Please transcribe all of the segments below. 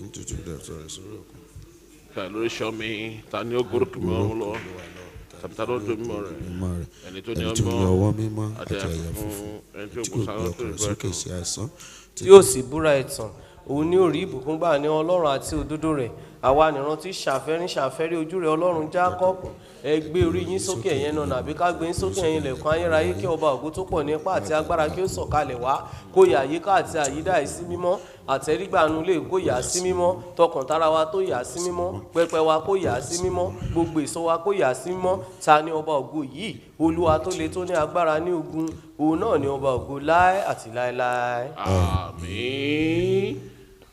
nítorí rẹ̀ sọ̀rọ̀ sórí òkun. Ká lórí ṣọ́ mi, ta ni ó gbórúkú mi ọ̀run lọ? Tàbí ta ló dùn mímọ́ rẹ̀? Ẹni tó ní ọwọ́ mímọ́ àti àti àyà fún funfun ẹni tí ó tí kò kò sáré gbé tó ọkàn rẹ̀ ìfẹ́ sókè kan. sí asán. tí ó sì búra ẹ̀tàn, òun ní orí ìbùkún gbà ní Ọlọ́run àti òdodo rẹ̀. Àwa nìran tí ṣàfẹ́rí ojú rẹ̀ Ọlọ́run Jákọ́bù. Ẹ gbé orí yín sókè ẹ̀yin náà, àbí ká gbé yín sókè ẹ̀yin ilẹ̀kùn ayérayé, kí ọba ògo tó pọ̀ ní ipá àti agbára kí ó sọ̀kalẹ̀ wá. Kó yà àyíká àti àyídà yìí sí mímọ́. Àtẹrígbàánu lè kó yà sí mímọ́. Tọkàntara wa tó yà sí mímọ́. Pẹpẹ wa kó yà sí mímọ́. Gbogbo èso wa kó yà sí mímọ́. Ta ni ọba ògo yìí? Olúwa tó le tó ní agbára ní ogun. Òun náà ni ọba ògo láé àti láéláé. Àmín.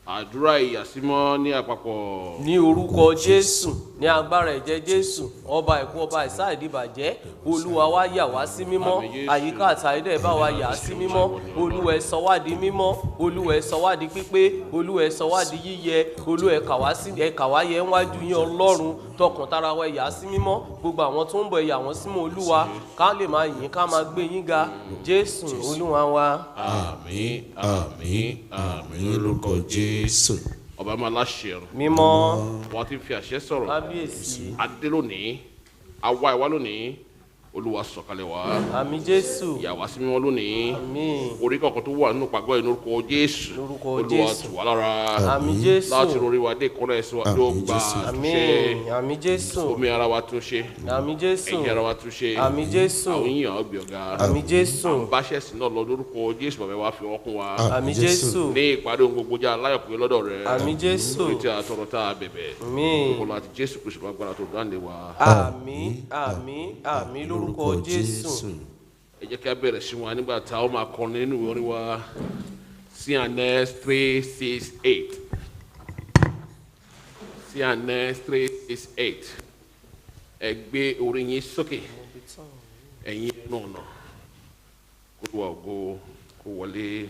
Àdúrà ìyàsímọ́ ní àpapọ̀. Ní orúkọ Jésù, ní agbára ẹ̀jẹ̀ Jésù, ọba ìkú ọba ìsá ìdìbàjẹ́, Olúwa wa yà wá sí mímọ́. Àyíká àti àyídà bá wa yà sí mímọ́. Olúwa ẹ sọ wá di mímọ́. Olúwa ẹ sọ wá di pípé. Olúwa ẹ sọ wá di yíyẹ. Olúwa ẹ kà wá yẹ níwájú yín Ọlọ́run. Tọkàntara wa yà sí mímọ́. Gbogbo àwọn tó ń bọ̀ yà wọ́n símọ́ Olúwa. Ká lè máa yìn, ká máa gbé yín ga. Jésù Olúwa wa. Àmín, àmín, àmín lórúkọ Jésù. Ọba máa láṣẹ ọ̀run. Mímọ́. Wọ́n ti fi àṣẹ sọ̀rọ̀. Kábíyèsí. Adé lónìí, àwa ìwá lónìí, Olúwa sọ̀kalẹ̀ wá. Àmín Jésù. Yà wá sí mímọ́ lónìí. Àmín. Orí kọ̀ọ̀kan tó wà nínú pàgọ́ yìí lórúkọ Jésù. Lórúkọ Olúwa Jésù. tù wá lára. Àmín Jésù. Láti orí wa dé ìkọ́lẹ̀ ẹ̀sìn wa ló gbà ṣe. Àmín. Àmín Jésù. Omi ara wa tún ṣe. Àmín Jésù. Ẹ̀yìn ara wa tún ṣe. Àmín Jésù. Àwọn yíyan ọgbẹ̀ ọ̀gá. Àmín Jésù. Báṣẹ̀sì náà lọ lórúkọ Jésù bàbá wa fi wọ́n kún wa. Àmín Jésù. Ní ìpàdé ohun gbogbo jẹ́ aláyọ̀kùnrin lọ́dọ̀ rẹ̀. Àmín Jésù. Lórí tí a tọrọ tá a bẹ̀bẹ̀. Àmín. Ọlọ́run àti Jésù Kristu bá gbára tó dáńdé wa. Àmín. Àmín. Àmín lórúkọ Jésù. Ẹ jẹ́ kí a bẹ̀rẹ̀ sí wọn nígbà tá a ó máa kọrin nínú ìwé orin wa CNS 368. CNS 368. Ẹ gbé orí yín sókè. Ẹ̀yin ẹnu ọ̀nà. Kó wá ògo kó wọlé. Àmín.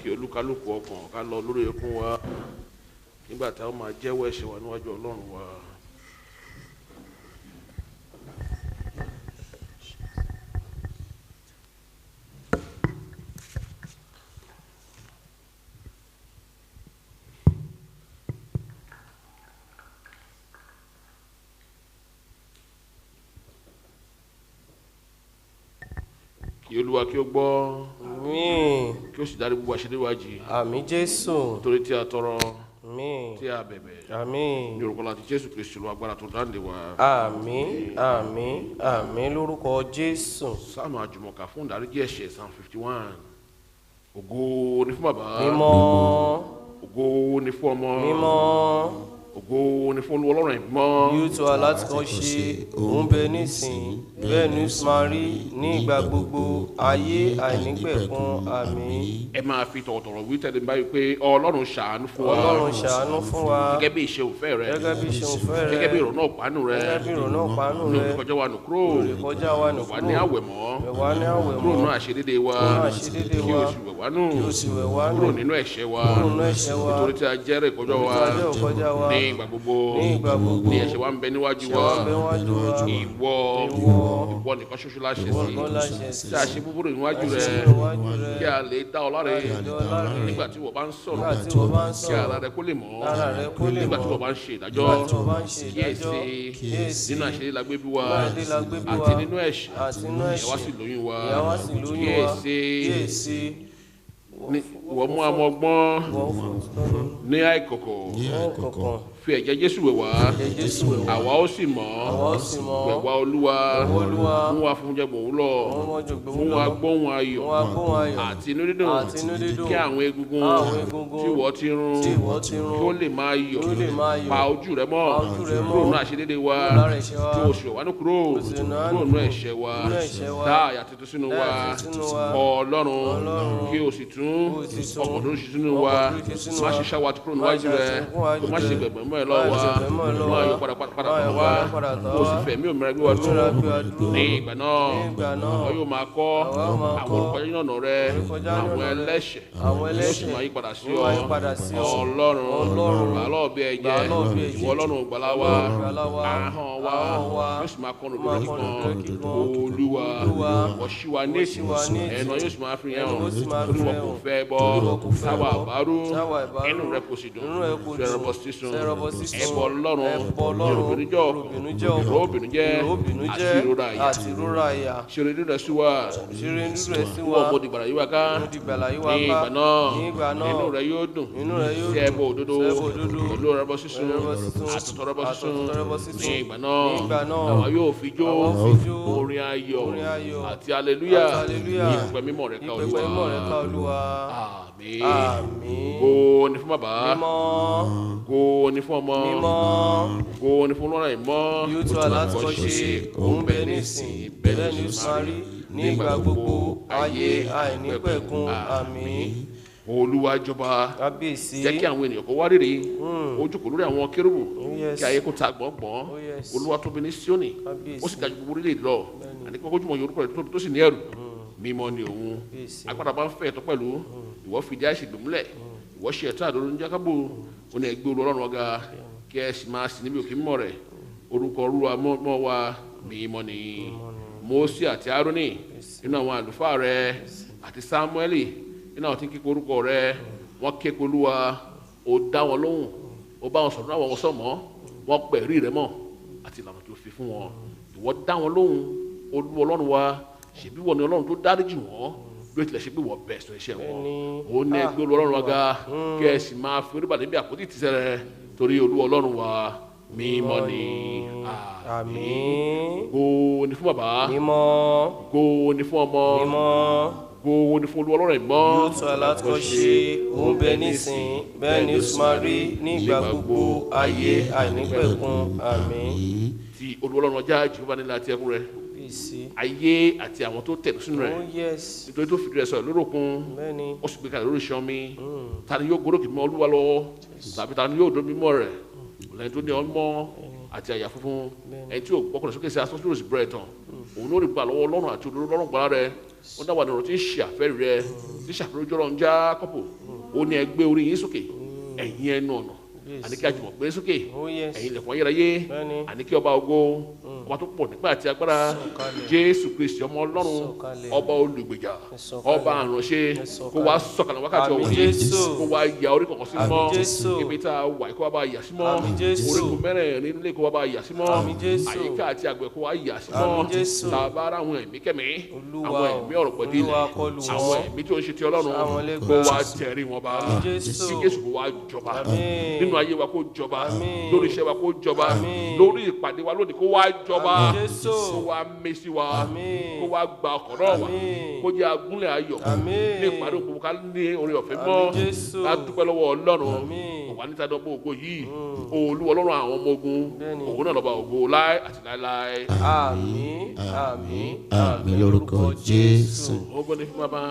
kí olúkálùkù ọkàn ká lọ lórí ẹkún wa nígbà táwọn máa jẹ́wọ́ ẹ̀ṣẹ̀ wa níwájú Ọlọ́run wa. Kí Olúwa kí ó gbọ́ Àmín. kí ó sì dárí gbogbo àṣírí wa jì Àmín Jésù. nítorí tí a tọrọ Àmín. tí a bẹ̀bẹ̀ Àmín. ní orúkọ láti Jésù Kristi Olúwa agbára tó dáǹdè wa. Àmín. Àmín. Àmín lórúkọ Jésù. Sáàmù àjùmọ̀ká fún ìdáríjì ẹ̀ṣẹ̀ Psalm 51. Ògo ni fún bàbá. Mímọ́. Ògo ni fún ọmọ. Mímọ́. Ògo ni fún Olúwa Ọlọ́run ìmọ̀. Bí ó tó alátìkọ́ṣe, òun bẹ nísìn, bẹ́ẹ̀ ni ó sì máa rí ní ìgbà gbogbo, ayé àìnípẹ̀kun. Àmín. Ẹ máa fi tọ̀wọ̀tọ̀wọ̀ wí tẹ̀lé báyìí pé Ọlọ́run ṣàánú fún wa. Ọlọ́run ṣàánú fún wa. Gẹ́gẹ́ bí ìṣe òfẹ́ rẹ. Gẹ́gẹ́ bí ìṣe òfẹ́ rẹ. Gẹ́gẹ́ bí ìrònú ọ̀pánù rẹ. Gẹ́gẹ́ bí ìrònú ọ̀pánù Ní rẹ. olùkọjá wa nù kúrò. Olùkọjá wa nù Wà kúrò. ní àwẹ̀ mọ́. Wà ní àwẹ̀ Kúrò mọ́. nínú àṣedédé wa. Nínú àṣedédé Kí wa. o sì wẹ̀ wá nù. Kí o sì wẹ̀ wá nù. Kúrò nínú ẹ̀ṣẹ̀ wa. Kúrò nínú ẹ̀ṣẹ̀ wa. Nítorí tí a jẹ́rìí ìkọjọ́ wa. Nítorí tí a jẹ́rìí ìkọjá wa. Ní ìgbà gbogbo. Ní ìgbà gbogbo. Ní ẹ̀ṣẹ̀ wa ń bẹ níwájú Ẹ̀ṣẹ̀ wa. wa ń bẹ níwájú wa. Ìwọ nìkan ṣoṣo láṣẹ Ìwọ sí. nìkan láṣẹ sí. Tí a ṣe búburú níwájú rẹ. Ṣe níwájú rẹ. Kí a lè dá ọ láre. dá ọ láre. Nígbà tí wọ́n bá ń sọ̀rọ̀. Nígbà tí wọ́n bá ń Kí sọ̀rọ̀. ara rẹ kó lè mọ́. Ara rẹ kó lè Nígbà tí mọ́. wọ́n bá ń ṣe ìdájọ́. Nígbà tí wọ́n bá ń ṣe ìdájọ́. Kíyèsí nínú àṣírí la gbé bí wa. Nínú àṣírí la gbé bí wa. Àti nínú ẹ̀ṣẹ̀. Àti nínú ẹ̀ṣẹ̀. Ìyá wa sì lóyún wa. Ìyá wa sì lóyún wa. Kíyèsí. Ìwọ mú àmọ́ ọgbọ́n Wọ́n fún un ní àìkọ̀kọ̀. kọ̀ọ̀kan. Fi ẹ̀jẹ̀ Jésù wẹ̀ wá. Ẹ̀jẹ̀ Jésù wẹ̀ wá. Àwa ó sì mọ́. Àwa ó sì mọ́. Wẹ̀ wá Olúwa. Wẹ̀ wá Olúwa. Mú wa fún jẹ̀gbọ̀n òwúrọ̀. Wọ́n mọ́ jògbé Mú wa gbóhùn ayọ̀. Mú wa gbóhùn ayọ̀. Àti inú dídùn. Àti inú dídùn. Kí àwọn egungun Àwọn egungun tí ìwọ ti rún. tí ìwọ ti rún. Kí ó lè máa yọ̀. Kí ó lè máa yọ̀. Pa ojú rẹ mọ́. Pa ojú rẹ mọ́. Kúrò nínú àṣedédé wa. Kúrò lára ẹ̀ṣẹ̀ wa. Kí o sì wẹ̀ wá nù kúrò. sì nù wá Kúrò nù nínú ẹ̀ṣẹ̀ wa. nínú ẹ̀ṣẹ̀ wa. Dá àyà tuntun sínú Dá wa. àyà tuntun sínú wa. Ọlọ́run. Kí o sì tún Kí o sì tún ọkàn tó ń ṣe sínú wa. ọkàn tó ń ṣe sínú Má wa. ṣe ṣáwa kúrò níwájú Má ṣe rẹ. níwájú Má ṣe rẹ. gbẹ̀gbẹ̀ mọ́ ẹ lọ́wọ́ Má wa. ṣe gbẹ̀gbẹ̀ mọ́ ẹ lọ́wọ́ Má wa. yọ padà Má tọ̀ yọ wá. padà tọ̀ Kó o sì wá. fẹ̀mí òmìnira gbé wa Òmìnira dúró. gbé wa dúró. Ní ìgbà náà. Ní ìgbà náà. Àwa yóò máa kọ́ Àwa yóò máa àwọn kọ́ olùkọ́jà yànnà rẹ. olùkọjá Àwọn yànnà rẹ. ẹlẹ́ṣẹ̀. Àwọn Yóò sì ẹlẹ́ṣẹ̀. máa yí padà sí Yóò ọ. máa yí padà sí ọ. Ọlọ́run. Gbàlọ́ bí ẹ̀jẹ̀. Gbàlọ́ bí ẹ̀jẹ̀. Ìwọ Ọlọ́run gbàlà wa. Ọlọ́run gbàlà wa. Ahọ́n wa. Ahọ́n wa. Yóò sì máa kọ́nu Yóò máa lórí kọ́nu lórí kíkan. kíkan. Olúwa. Olúwa. Wọ̀ṣí wa ní èsì. Wọ̀ṣí wa ní èsì. Ẹ̀nà yóò sì máa fi hàn. Ẹnu yóò sì máa Torí fi wọn hàn. kò fẹ́ bọ́. Torí wọn kò fẹ́ Sáwà bọ́. àbárú. Sáwà àbárú. Inú rẹ kò sì dùn. Inú rẹ kò dùn. Ṣẹ̀rọ̀bọ̀ sísun. Ṣẹ̀rọ̀bọ̀ sísun. Ẹbọ Ọlọ́run. Ẹbọ Ọlọ́run. Ìròbìnújẹ́ ọkàn. Ìròbìnújẹ́ ọkàn. Ìròbìnújẹ́. Ìròbìnújẹ́. Àti ìrora àyà. Àti ìrora àyà. Ṣeré nínú rẹ̀ sí wa. Ṣeré nínú rẹ̀ sí Wọ́n wa. mo dìgbàrà yí wa ká. Mo dìgbàlà yí wa Ní ká. ìgbà náà. Ní ìgbà náà. Inú rẹ̀ yóò dùn. Inú rẹ̀ yóò Sí dùn. ẹbọ òdodo. Sí ẹbọ òdodo. Pẹ̀lú ẹbọ sísun. Pẹ̀lú ẹbọ sísun. Àtúntò ẹbọ sísun. Àtúntò ẹbọ sísun. Ní ìgbà náà. Ní ìgbà náà. Àwa yóò fi jó. Àwa ó fi jó. Orin ayọ̀. Orin ayọ̀. Àti aleluya. Àti hallelujah. Ní ìpẹ́ mímọ́ rẹ̀ ká Ìpẹ̀pẹ̀ mímọ́ rẹ̀ ká Olúwa. Olúwa. Àmín. Àmín. Ògo ni fún bàbá. Mímọ́. Ògo ni fún ọmọ. Mímọ́. Ògo ni fún Ọlọ́run ìmọ́. Bí ó tó alátìkọ́ṣe, òun bẹ nísìn, bẹ́ẹ̀ ni ó sì máa rí ní ìgbà gbogbo, ayé àìnípẹ̀kun. Àmín. Olúwa jọba. Kábíyèsí. Jẹ́ kí àwọn ènìyàn kó wá rere. Ó jókòó lórí àwọn kérúbù. yes. Kí ayé kó ta gbọ̀ngbọ̀n. Oh, yes. Olúwa tóbi ní Síónì. Kábíyèsí. Ó sì ga ju gbogbo orílẹ̀-èdè lọ. Àní kókó jùmọ̀ yorùbá rẹ̀ tó sì ní ẹ̀rù. Mímọ́ ni òun. Kábíyèsí. Agbára bá ń fẹ́ ẹ̀tọ́ pẹ̀lú. Ìwọ fìdí àìsè gbèmúlẹ̀. Ìwọ ṣe ẹ̀tọ́ àdó ní Jákàbù. Ó ní ẹgbẹ́ Ọlọ́run ọ̀gá. Kí ẹ sì máa sìn níbi òkè mímọ́ rẹ̀. Orúkọ Olúwa mọ́ wa. Mímọ́ ni. Mósè àti Árónì nínú àwọn àlùfáà rẹ̀ àti Sámúẹ́lì nínú àwọn tí ń kíkọ orúkọ rẹ̀. Wọ́n ké pe Olúwa. Ó dá wọn lóhùn. Ó bá wọn sọ̀rọ̀ náà wọ́n sọ̀mọ́. Wọ́n pẹ̀rí rẹ̀ mọ́ àti ìlànà tó fi fún wọn. Ìwọ dá wọn lóhùn. Olúwa Ọlọ́run wa. Ṣèbí wọ ni Ọlọ́run tó dáríjì wọ́n. Bí ó tilẹ̀ ṣe pé wọ́n bẹ̀ sọ iṣẹ́ wọn. Ó ní ẹgbẹ́ Olúwa Ọlọ́run wa ga. Kí ẹ sì máa fi oríbalẹ̀ bí àpótí ìtìsẹ̀ rẹ̀. Torí Olúwa Ọlọ́run wa mímọ́ ni. Àmín. Ògo ni fún bàbá. Mímọ́. Ògo ni fún ọmọ. Mímọ́. Ògo ni fún Olúwa Ọlọ́run ìmọ́. Bí ó tó alátìkọ́ṣe, òun bẹ nísìn, bẹ́ẹ̀ ni ó sì máa rí ní ìgbà gbogbo, ayé àìnípẹ̀kun. Àmín. Ti Olúwa Ọlọ́run ọjà Jèhófà nílẹ̀ àti ẹkún rẹ̀. Kábíyèsí. Ayé àti àwọn tó tẹ̀lé sínú rẹ̀. Oh yes. Nítorí tó fìdí rẹ̀ sọ̀rọ̀ lórí òkun. Bẹ́ẹ̀ni. Ó sì gbé kalẹ̀ lórí iṣan omi. Ta ni yóò gorókè mọ́ Olúwa lọ́wọ́? Tàbí ta ni yóò dó mímọ́ rẹ̀? Lẹ́yìn tó ní ọmọ àti àyà funfun. Ẹni tí yóò gbọ́kànlẹ̀ sókè sí asán tí yóò sì bẹ̀rẹ̀ tán. Òun ló rí gbà lọ́wọ́ Ọlọ́run àti olóró lọ́rùn gbà rẹ̀. wọ́n dá wà nínú tí ń ṣe àfẹ́rí rẹ tí ṣàfẹ́rí ojú ọlọ́run Jákọ́bù ó ní ẹ gbé orí yín sókè ẹ̀yin ẹnu ọ̀nà àní kí àjùmọ̀ gbé sókè ẹ̀yin ilẹ̀kùn ayérayé àní kí ọba ògo ọba tó pọ̀ nípa àti agbára Jésù Kristi ọmọ Ọlọ́run ọba olùgbèjà ọba àránṣe kó wá sọ̀kalẹ̀ wákàtí ọ̀hún kó wá ya orí kọ̀ọ̀kan sí mọ́ ibi tá a wà kó wá bá yà sí mọ́ orígun mẹ́rẹ̀ẹ̀rin nílé kó wá bá yà sí mọ́ àyíká àti àgbẹ̀ kó wá yà sí mọ́ tàbára àwọn ẹ̀mí kẹ́mi àwọn ẹ̀mí ọ̀rọ̀ pẹ̀lú ilẹ̀ àwọn ẹ̀mí tí ó ń ṣe ti Ọlọ́run kó wá tẹ̀rí wọn bá kí Jésù kó wá jọba nínú ayé wa kó jọba lórí iṣẹ́ wa kó jọba lórí ìpàdé wa lónìí kó wá jọba kó wá mẹ́sí wa kó wá gba ọkọ̀ náà wá kó jẹ́ agúnlẹ̀ ayọ̀ ní ìpàdé òkú ká ní orí ọ̀fẹ́ mọ́ ká dúpẹ́ lọ́wọ́ Ọlọ́run ọ̀wá níta dọ́gbọ́ ògo yìí Olúwa Ọlọ́run àwọn ọmọ ogun ògo náà lọ́ba ògo láé àti láéláé. àmín àmín àmín lórúkọ Jésù. ògo ni fún bàbá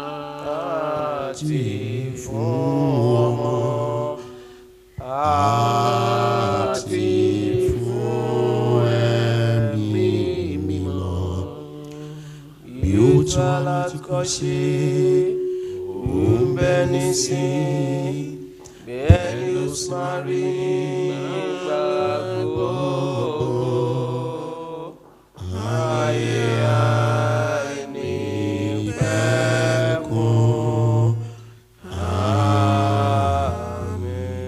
àti fún ọmọ àti fún ẹ̀mí mímọ́ bí ó tún alákọ̀ọ́ṣe ń bẹ nísìn bẹ́ẹ̀ ni ó máa rí nígbà gbogbo ayé àìnípẹ̀kun.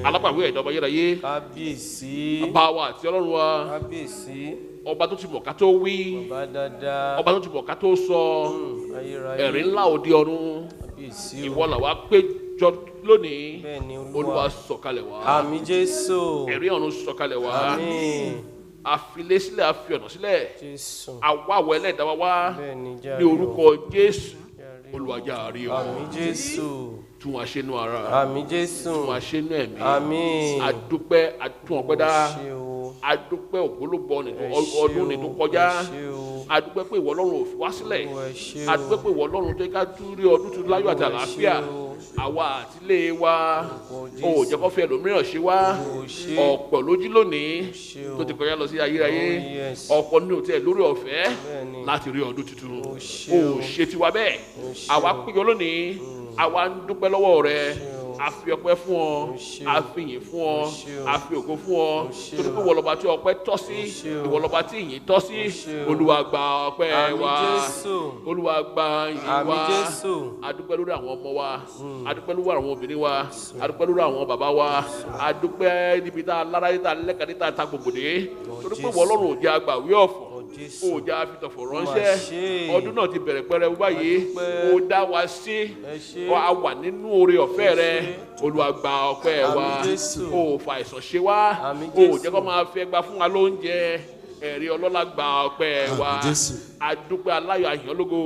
alápàwé ẹ̀dá ọba yẹ́ráyé kábíyèsí bàbá wa àti Ọlọ́run wa kábíyèsí ọba tó ti mọ̀ ká tó wí ọba dáadáa ọba tó ti mọ̀ ká tó sọ ayérayé ẹ̀rí ńlá òde ọ̀run kábíyèsí o. ìwọ làwa péjọ lónìí Bẹ́ẹ̀ni, Olúwa sọ̀kalẹ̀ wá àmín Jésù ẹ̀rí ọ̀run sọ̀kalẹ̀ wá àmín àfilé sílẹ̀ àfi ọ̀nà sílẹ̀ Jésù àwáwọ̀ ẹlẹ́dàá wa wá bẹ́ẹ̀ni ní járe orúkọ Jésù Olúwa jàre o àmín Jésù tún wá ṣe nú ara àmín Jésù tún wá ṣe nú ẹ̀mí àmín adúpẹ́ atún ọpẹ́ dá ṣe o adúpẹ́ ògbólógbò ẹ ọdún ní tó kọjá ẹ ṣé o adúpẹ́ pé ìwọ Ọlọ́run ò fi wá sílẹ̀ Olúwa, ẹ ṣé o. adúpẹ́ pé ìwọ Ọlọ́run jẹ́ ká tún rí ọdún tuntun láyọ̀ àti Olúwa, ẹ àlàáfíà ṣé o. àwa àtìlé wa Orúkọ ò jẹ́ kó fi ẹlòmíràn ṣe wá Olúwa, ẹ ṣé. ọ̀pọ̀ lójú lónìí ṣé o. tó ti kọjá lọ sí ayérayé Oh, yes. ọ̀pọ̀ nínú tẹ̀ lórí ọ̀fẹ́ Bẹ́ẹ̀ni. láti rí ọdún tuntun Ó ṣé ò o. ṣe tiwa bẹ́ẹ̀ ṣé àwa o. péjọ lónìí àwa ń dúpẹ́ lọ́wọ́ rẹ ṣé o. a fi ọpẹ́ fún ọ ṣé o. a fi ìyìn fún ọ ṣé o. a fi ògo fún ọ ṣé torí o. pé ìwọ lọ́ba tí ọpẹ́ tọ́ sí ṣé o. ìwọ lọ́ba tí ìyìn tọ́ sí ṣé o. Olúwa gba ọpẹ́ Àmín wa Jésù. Olúwa gba ìyìn Àmín wa Jésù. adúpẹ́ lórí àwọn ọmọ wa adúpẹ́ lórí àwọn obìnrin wa adúpẹ́ lórí àwọn bàbá wa adúpẹ́ níbi tá a lára yìí tá a lẹ́ka ní tá a ta gbògbòdè torí pé ìwọ Ọlọ́run ò jẹ́ àgbàwí ọ̀fọ̀ Jésù. ó jẹ́ àfitọ̀fọ̀ Mà ránṣẹ́ ṣe. ọdún náà ti bẹ̀rẹ̀ pẹ́rẹ́ báyìí Adúpẹ́. ó dá wa sí Ẹ ṣé. a wà nínú oore ọ̀fẹ́ rẹ Olúwa gba ọpẹ́ wa Àmín Jésù. ó fa àìsàn ṣe wá Àmín ó Jésù. jẹ́ kó máa fẹ́ gba fún wa lóúnjẹ ẹ̀rí ọlọ́lá gba ọpẹ́ wa Àmín Jésù. adúpẹ́ aláyọ̀ àyànlógo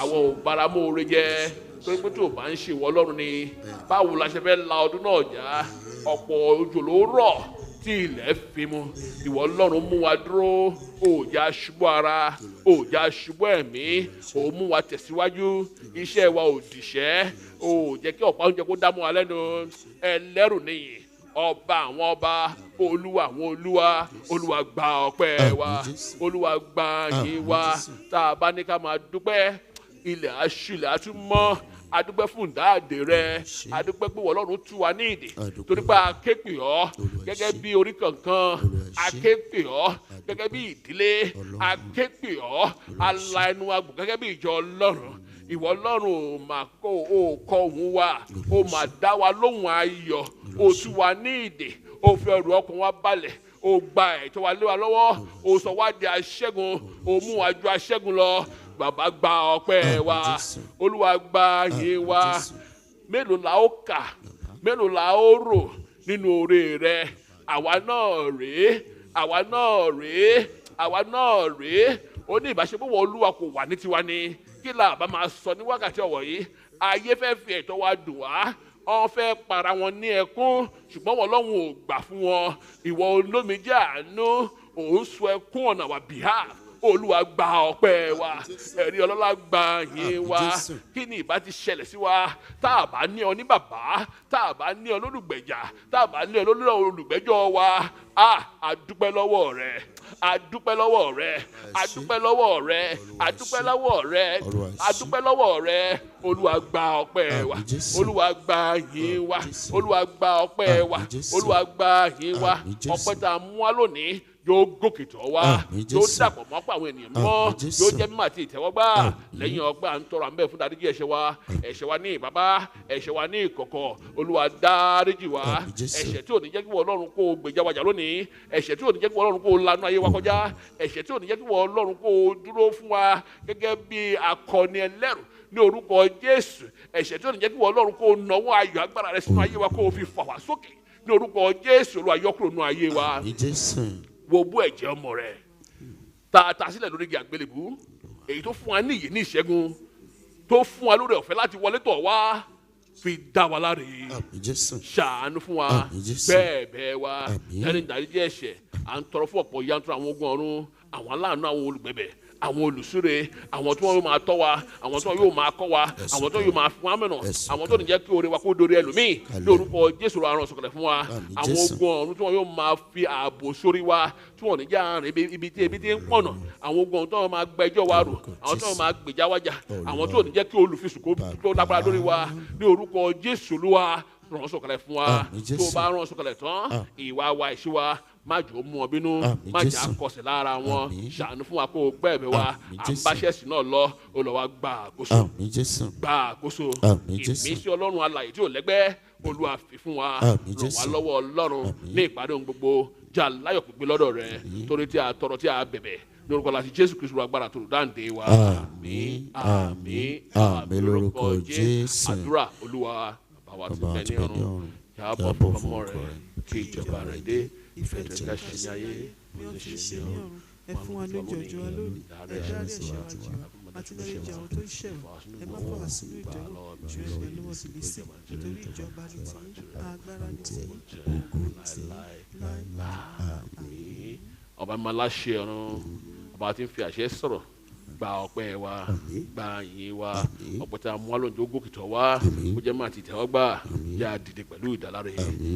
àwọn ò báramú oore jẹ́ torí pé tí ò bá ń ṣe ìwọ Ọlọ́run ni báwo la ṣe fẹ́ la ọdún náà já ọ̀pọ̀ òjò ló rọ̀ tí ilẹ̀ fi mu ìwọ Ọlọ́run mú wa dúró òòjà ṣubú ara òòjà ṣubú ẹ̀mí ò mú wa tẹ̀síwájú iṣẹ́ wa ò dìṣẹ́ ò jẹ́ kí ọ̀pá oúnjẹ kó dá mọ́ wa lẹ́nu ẹlẹ́rù nìyí ọba àwọn ọba olúwa àwọn olúwa Olúwa gba ọpẹ́ wa Olúwa gba yìí wa tá a bá ní ká máa dúpẹ́ ilẹ̀ aṣú ilẹ̀ atúmọ̀ adúpẹ́ fún dáàdé rẹ adúpẹ́ pé Ọlọ́run tú wa ní ìdè torí pé a ké pè ọ́ gẹ́gẹ́ bí orí kankan a ké pè ọ́ gẹ́gẹ́ bí ìdílé a ké pè ọ́ ala ẹnu agbò gẹ́gẹ́ bí ìjọ Ọlọ́run ìwọ Ọlọ́run ò mà kó o kọ òun wa o mà dá wa lóhùn ayọ̀ o tú wa ní ìdè o fi ẹrù ọkàn wa balẹ̀ o gba ẹ̀tọ́ wa lé wa lọ́wọ́ o sọ wá di aṣẹ́gun o mú wa ju aṣẹ́gun lọ bàbá gba ọpẹ́ wa Olúwa gba yìí wa mélòó la ó kà mélòó la ó rò nínú oore rẹ àwa náà rèé àwa náà rèé àwa náà rèé ó ní ìbáṣepọ̀ wọ Olúwa kò wà ní tiwa ni kí la bá máa sọ ní wákàtí ọ̀wọ̀ yìí ayé fẹ́ fi ẹ̀tọ́ wa dùn wá wọ́n fẹ́ para wọn ní ẹkún ṣùgbọ́n wọn Ọlọ́run ò gbà fún wọn ìwọ olómijé àánú òun sọ ẹkún on our behalf Olúwa gba ọpẹ́ wa ẹ̀rí ọlọ́lá gba yín wa kí ni ìbá ti ṣẹlẹ̀ sí wa tá a bá ní ọ ní bàbá tá a bá ní ọ lólùgbèjà tá a bá ní ọ lólùgbẹ́jọ́ wa a dúpẹ́ lọ́wọ́ rẹ a dúpẹ́ lọ́wọ́ rẹ a dúpẹ́ lọ́wọ́ rẹ a dúpẹ́ lọ́wọ́ rẹ a dúpẹ́ lọ́wọ́ rẹ Olúwa gba ọpẹ́ wa Olúwa gba yín wa Olúwa gba ọpẹ́ wa Olúwa gba yín wa ọpẹ́ tá a mú wá lónìí yóò gòkè tó wá yóò dàpọ̀ mọ́ pa àwọn ènìyàn mọ́ yóò jẹ́ mímọ́ àti ìtẹ́wọ́gbà lẹ́yìn ọgbà à ń tọrọ à ń bẹ̀ fún dáríjì ẹ̀ṣẹ̀ wa ní ìbábá ẹ̀ṣẹ̀ wa ní ìkọ̀kọ̀ Olúwa dáríjì wa ẹ̀ṣẹ̀ tí ò ní jẹ́ kí wọ́n Ọlọ́run kó gbèjà wájà lónìí ẹ̀ṣẹ̀ tí ò ní jẹ́ kí wọ́n Ọlọ́run kó lanu ayé wa kọjá ẹ̀ṣẹ̀ tí ò ní jẹ́ kí wọ́n Ọlọ́run kó dúró fún wa gẹ́gẹ́ bí akọni ẹlẹ́rù ní orúkọ Jésù ẹ̀ṣẹ̀ tí ò ní jẹ́ kí wọ́n Ọlọ́run kó nawọ́ ayọ̀ agbára rẹ̀ sínú ayé wa kó fi fà wá sókè ní orúkọ Jésù Olúwa yọ kúrò nínú ayé wa wo bú ẹ̀jẹ̀ ọmọ rẹ̀ ta sílẹ̀ lórí igi àgbélébú èyí tó fún wa ní ìyè ní ìṣẹ́gun tó fún wa lórí ọ̀fẹ́ láti wọlé tọ̀ wá fi dá wa láre ṣàánú fún wa bẹ́ẹ̀ wa ẹni ìdáríjì ẹ̀ṣẹ̀ à ń tọrọ fún ọ̀pọ̀ yanturu àwọn ogun ọ̀run àwọn aláàánú àwọn olùgbẹ̀bẹ̀ àwọn olùsúre àwọn tí wọn yóò máa tọ́ wa àwọn tí wọn yóò máa kọ́ wa àwọn tí wọn yóò máa fún wa mẹ́nà àwọn tó ní jẹ́ kí oore wa kó dorí ẹlòmíì ní orúkọ Jésù àrùn sọ̀kalẹ̀ fún wa àwọn ogun ọ̀run tí wọn yóò máa fi ààbò sórí wa tí wọn ní jẹ́ àárín ibi tí ń pọ̀nà àwọn ogun ọ̀run tí wọn máa gbẹjọ́ wa rò àwọn tí wọn máa gbèjà wájà àwọn tí wọn ní jẹ́ kí olùfisùn kó lágbára lórí wa ní orúkọ Jésù Olúwa ràn sọ̀kalẹ̀ fún wa tó bá ràn sọ̀kalẹ̀ tán ìwà wa ìṣe wa má jò mú ọ bínú má jà kọsẹ̀ lára wọn ṣàánú fún wa kó o gbẹ̀mí wa àbáṣẹ́sì náà lọ Olúwa gba àkóso gba àkóso ìmísí Ọlọ́run alààyè tí ò lẹ́gbẹ́ Olúwa fi fún wa ràn wá lọ́wọ́ Ọlọ́run ní ìpàdé ohun gbogbo jà láyọ̀ pípé lọ́dọ̀ rẹ torí tí a tọrọ tí a bẹ̀bẹ̀ lórúkọ láti Jésù Kristu agbára tó dáǹdè wa àmín àmín àmín lórúkọ Jésù àdúrà Olúwa bàbá tí bẹ ní ọ̀run yà á bọ̀ fún ọmọ rẹ kí ìjọba rẹ dé ìfẹ́ rẹ̀ ká ṣe ní ayé bí ó ṣe ṣe ní ọ̀run ẹ fún wa ní oúnjẹ wa lónìí ẹ dárí ẹ̀ṣẹ̀ wa jì wá àti dárí ẹ̀jẹ̀ àwọn tó ń ṣẹ̀ wá ẹ má fà wá sínú ìdánwò ju ẹ̀ṣẹ̀ lọ́wọ́ sí lè sí nítorí ìjọba ní ti agbára ní ti ògo láéláé. ọba maláṣẹ ọ̀run ọba tí ń fi àṣẹ sọ̀rọ̀ gba ọpẹ́ wa gba ìyìn wa ọpẹ́ tí a mú alóúnjẹ ogókìtọ wa ó jẹ́ máa ti tẹ́wọ́ gbà yá dìde pẹ̀lú ìdáláre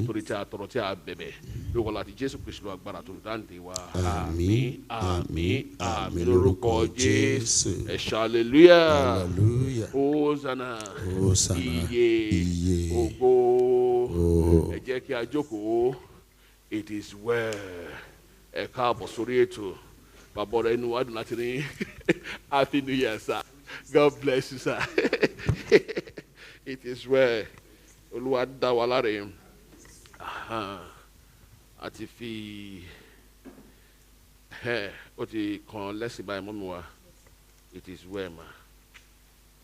torí tí a tọrọ tí a bẹ̀bẹ̀ lórúkọ láti Jésù Kristu agbára tó dáǹdè wa àmín àmín àmín lórúkọ Jésù ẹ hallelujah hosanna iye ògo ẹ jẹ́ kí a jókòó it is well ẹ káàbọ̀ sórí ètò. Bàbá ọ̀rẹ́ inú wa dùn láti rí Happy New Year, sir. God bless you, sir. It is well. Olúwa dá wa láre. Àti fi ó ti kàn lẹ́sìn báyìí mọ́ mi wá. It is well, ma.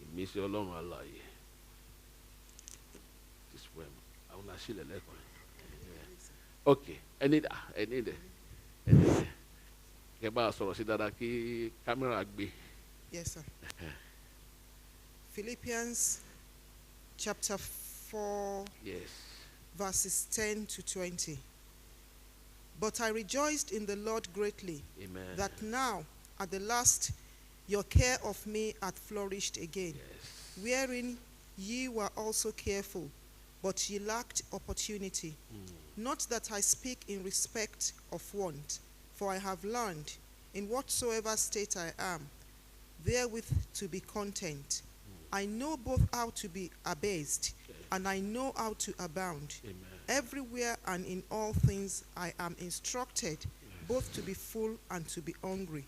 Ìmísí Ọlọ́run alààyè. It is well, ma. Àwọn àṣìlẹ̀ lẹ́kọ̀ọ́. Okay, ẹni dẹ̀. Kẹ́ bá sọ̀rọ̀ sí dáadáa kí kámẹ́rà gbé. Yes, sir. Philippians chapter 4, Yes. verses 10 to 20. But I rejoiced in the Lord greatly, Amen. that now, at the last, your care of me hath flourished again, Yes. wherein ye were also careful, but ye lacked opportunity. Not that I speak in respect of want, for I have learned, in whatsoever state I am, therewith to be content. I know both how to be abased, and I know how to abound. Amen. Everywhere and in all things I am instructed, both to be full and to be hungry,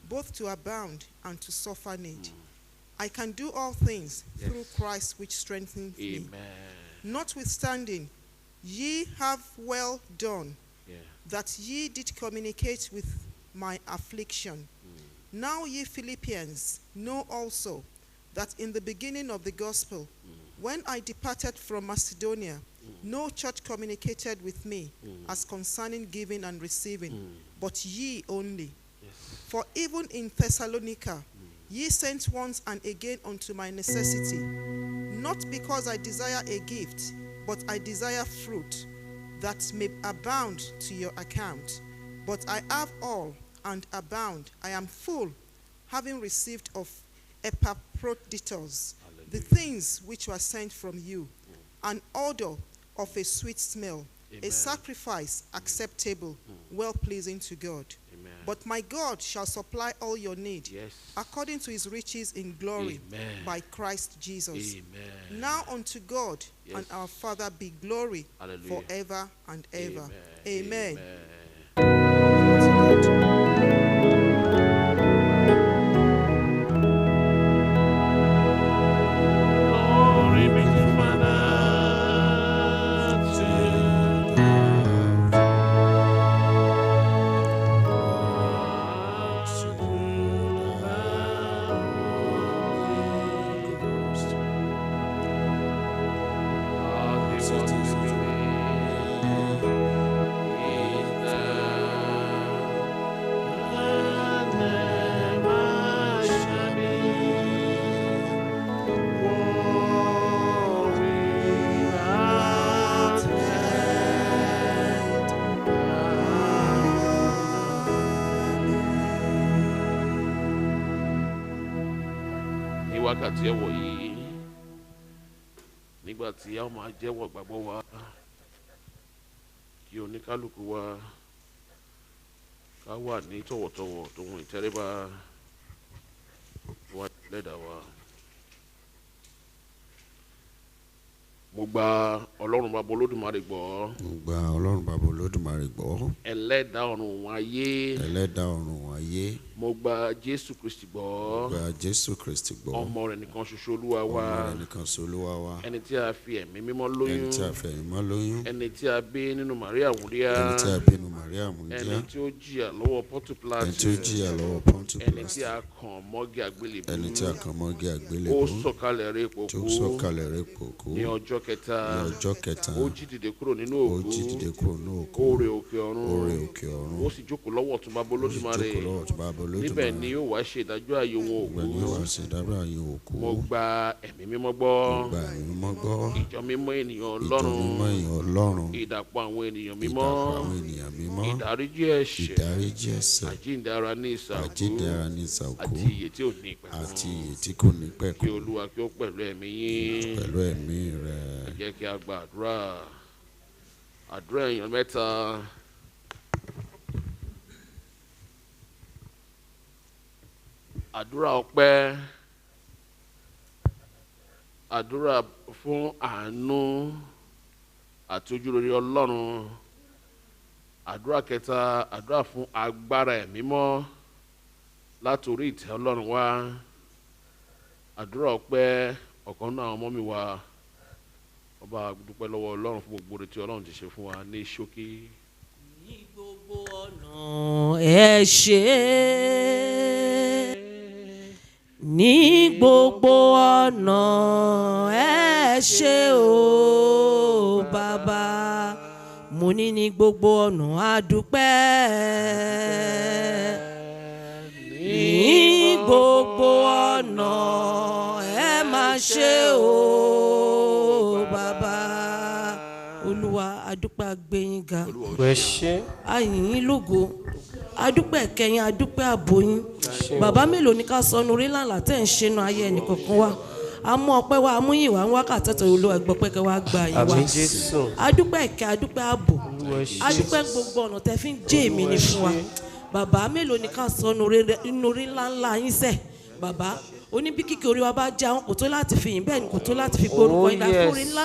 both to abound and to suffer need. I can do all things through Christ which strengthens me. Amen. Notwithstanding, ye have well done, Yeah. that ye did communicate with my affliction. Now ye Philippians know also that in the beginning of the gospel, when I departed from Macedonia, no church communicated with me as concerning giving and receiving, but ye only. Yes. For even in Thessalonica, ye sent once and again unto my necessity, not because I desire a gift, but I desire fruit, that may abound to your account. But I have all and abound. I am full, having received of Epaphroditus the things which were sent from you, an odor of a sweet smell, a sacrifice acceptable, well-pleasing to God. Amen. But my God shall supply all your need, Yes. according to his riches in glory, Amen. by Christ Jesus. Amen. Now unto God and Yes. our Father be glory Hallelujah. forever and ever. Amen. Glory be to Father, to ní wákàtí ẹ̀wọ̀ yìí nígbà tí a ó máa jẹ́wọ́ gbàgbọ́ wa kí oníkálukú wa ká wà ní tọ̀wọ̀tọ̀wọ̀ tòun ìtẹríba wà lẹ́dàá wa. Mo gba Ọlọ́run Baba Olódùmarè gbọ́. Mo gba Ọlọ́run Baba Olódùmarè gbọ́. Ẹlẹ́dàá ọ̀run òun ayé. Ẹlẹ́dàá ọ̀run òun ayé. Mo gba Jésù Kristi gbọ́. Mo gba Jésù Kristi gbọ́. Ọmọ rẹ̀ nìkan ṣoṣo Olúwa wa. Ọmọ rẹ̀ nìkan ṣoṣo Olúwa wa. Ẹni tí a fi ẹ̀mí mímọ́ lóyún. Ẹni tí a fi ẹ̀mí mímọ́ lóyún. Ẹni tí a bí nínú Màríà wúndíá. Ẹni tí a bí nínú Màríà wúndíá. Ẹni tí ó jìyà lọ́wọ́ Pọ́ntù Pílátì. Ẹni tí ó jìyà lọ́wọ́ Pọ́ntù Pílátì. Ẹni tí a kàn mọ́gì àgbélébùú. Ẹni tí a kàn mọ́gì àgbélébùú. Ó sọ̀kalẹ̀ rẹ̀ pòkú. Tí ó sọ̀kalẹ̀ rẹ̀ pòkú. Ní ọjọ́ kẹta. Ní ọjọ́ kẹta. Ó jí dìde kúrò nínú òkú. Ó jí dìde kúrò nínú òkú. Ó rè òkè ọ̀run. Ó rè òkè ọ̀run. Ó sì jókòó lọ́wọ́ ọ̀tún Baba Olódùmarè. Ó sì jókòó lọ́wọ́ ọ̀tún Baba Olódùmarè. Níbẹ̀ ni yóò wá ṣe ìdájọ́ ayé wọn òkú. Níbẹ̀ ni yóò wá ṣe ìdájọ́ ayé òkú. Mo gba ẹ̀mí mímọ́ gbọ́. Mo gba ẹ̀mí mímọ́ gbọ́. Ìjọ mímọ́ ènìyàn Ọlọ́run. Ìjọ mímọ́ ènìyàn Ọlọ́run. Ìdàpọ̀ àwọn ènìyàn mímọ́. Ìdàpọ̀ àwọn ènìyàn mímọ́. Ìdáríjì ẹ̀ṣẹ̀. Ìdáríjì ẹ̀ṣẹ̀. Àjíǹde ara ní ìsàkú. Àjíǹde ara ní ìsàkú. Àti ìyè tí ò ní ìpẹ̀kun. Àti ìyè tí kò ní ìpẹ̀kun. Kí Olúwa kí ó pẹ̀lú ẹ̀mí yín. Pẹ̀lú ẹ̀mí rẹ̀. Ẹ jẹ́ kí a gba àdúrà. Àdúrà èèyàn mẹ́ta. Àdúrà ọpẹ́. Àdúrà fún àánú àti ojúrere Ọlọ́run. Àdúrà kẹta, àdúrà fún agbára ẹ̀mí mọ́ látòrí ìtẹ́ Ọlọ́run wá. Àdúrà ọpẹ́ ọ̀kan náà ọmọ mi wá. Ọba dúpẹ́ lọ́wọ́ Ọlọ́run fún gbogbo tí Ọlọ́run ti ṣe fún wa ní ṣókí. Ní gbogbo ọ̀nà ẹ ṣé, ní gbogbo ọ̀nà ẹ ṣé o bàbá, mo ní gbogbo ọ̀nà a dúpẹ́, ní gbogbo ọ̀nà ẹ máa ṣé o bàbá. Olúwa adúpẹ́ agbẹ́yìn ga, ẹ ṣé. ayìn lógo, adúpẹ́ kẹyìn, adúpẹ́ àbòyìn. Bàbá mélòó ni ká sọnù orí ńlá tẹ́ ń ṣẹnu ayé ẹnìkọ̀ọ̀kan wa. A mú ọpẹ́ wa, a mú yìn wá, ń wákàtí tó Olúwa ẹgbọ́pẹ́ kẹ wá gba yín wá. Àmín Jésù. Adúpẹ́ ìkẹ́, adúpẹ́ ààbò, Olúwa ẹ ṣé. adúpẹ́ gbogbo ọ̀nà tẹ́ fi ń jẹ́ èmi ni fún wa. Bàbá mélòó ni ká sọnù orí ńlá yín sẹ́. Bàbá oní bí kíkẹ́ orí wa bá jẹ́ àwọn kò tó láti fi yìn, bẹ́ẹ̀ ni kò tó láti fi gbórúkọ yín láti orí ńlá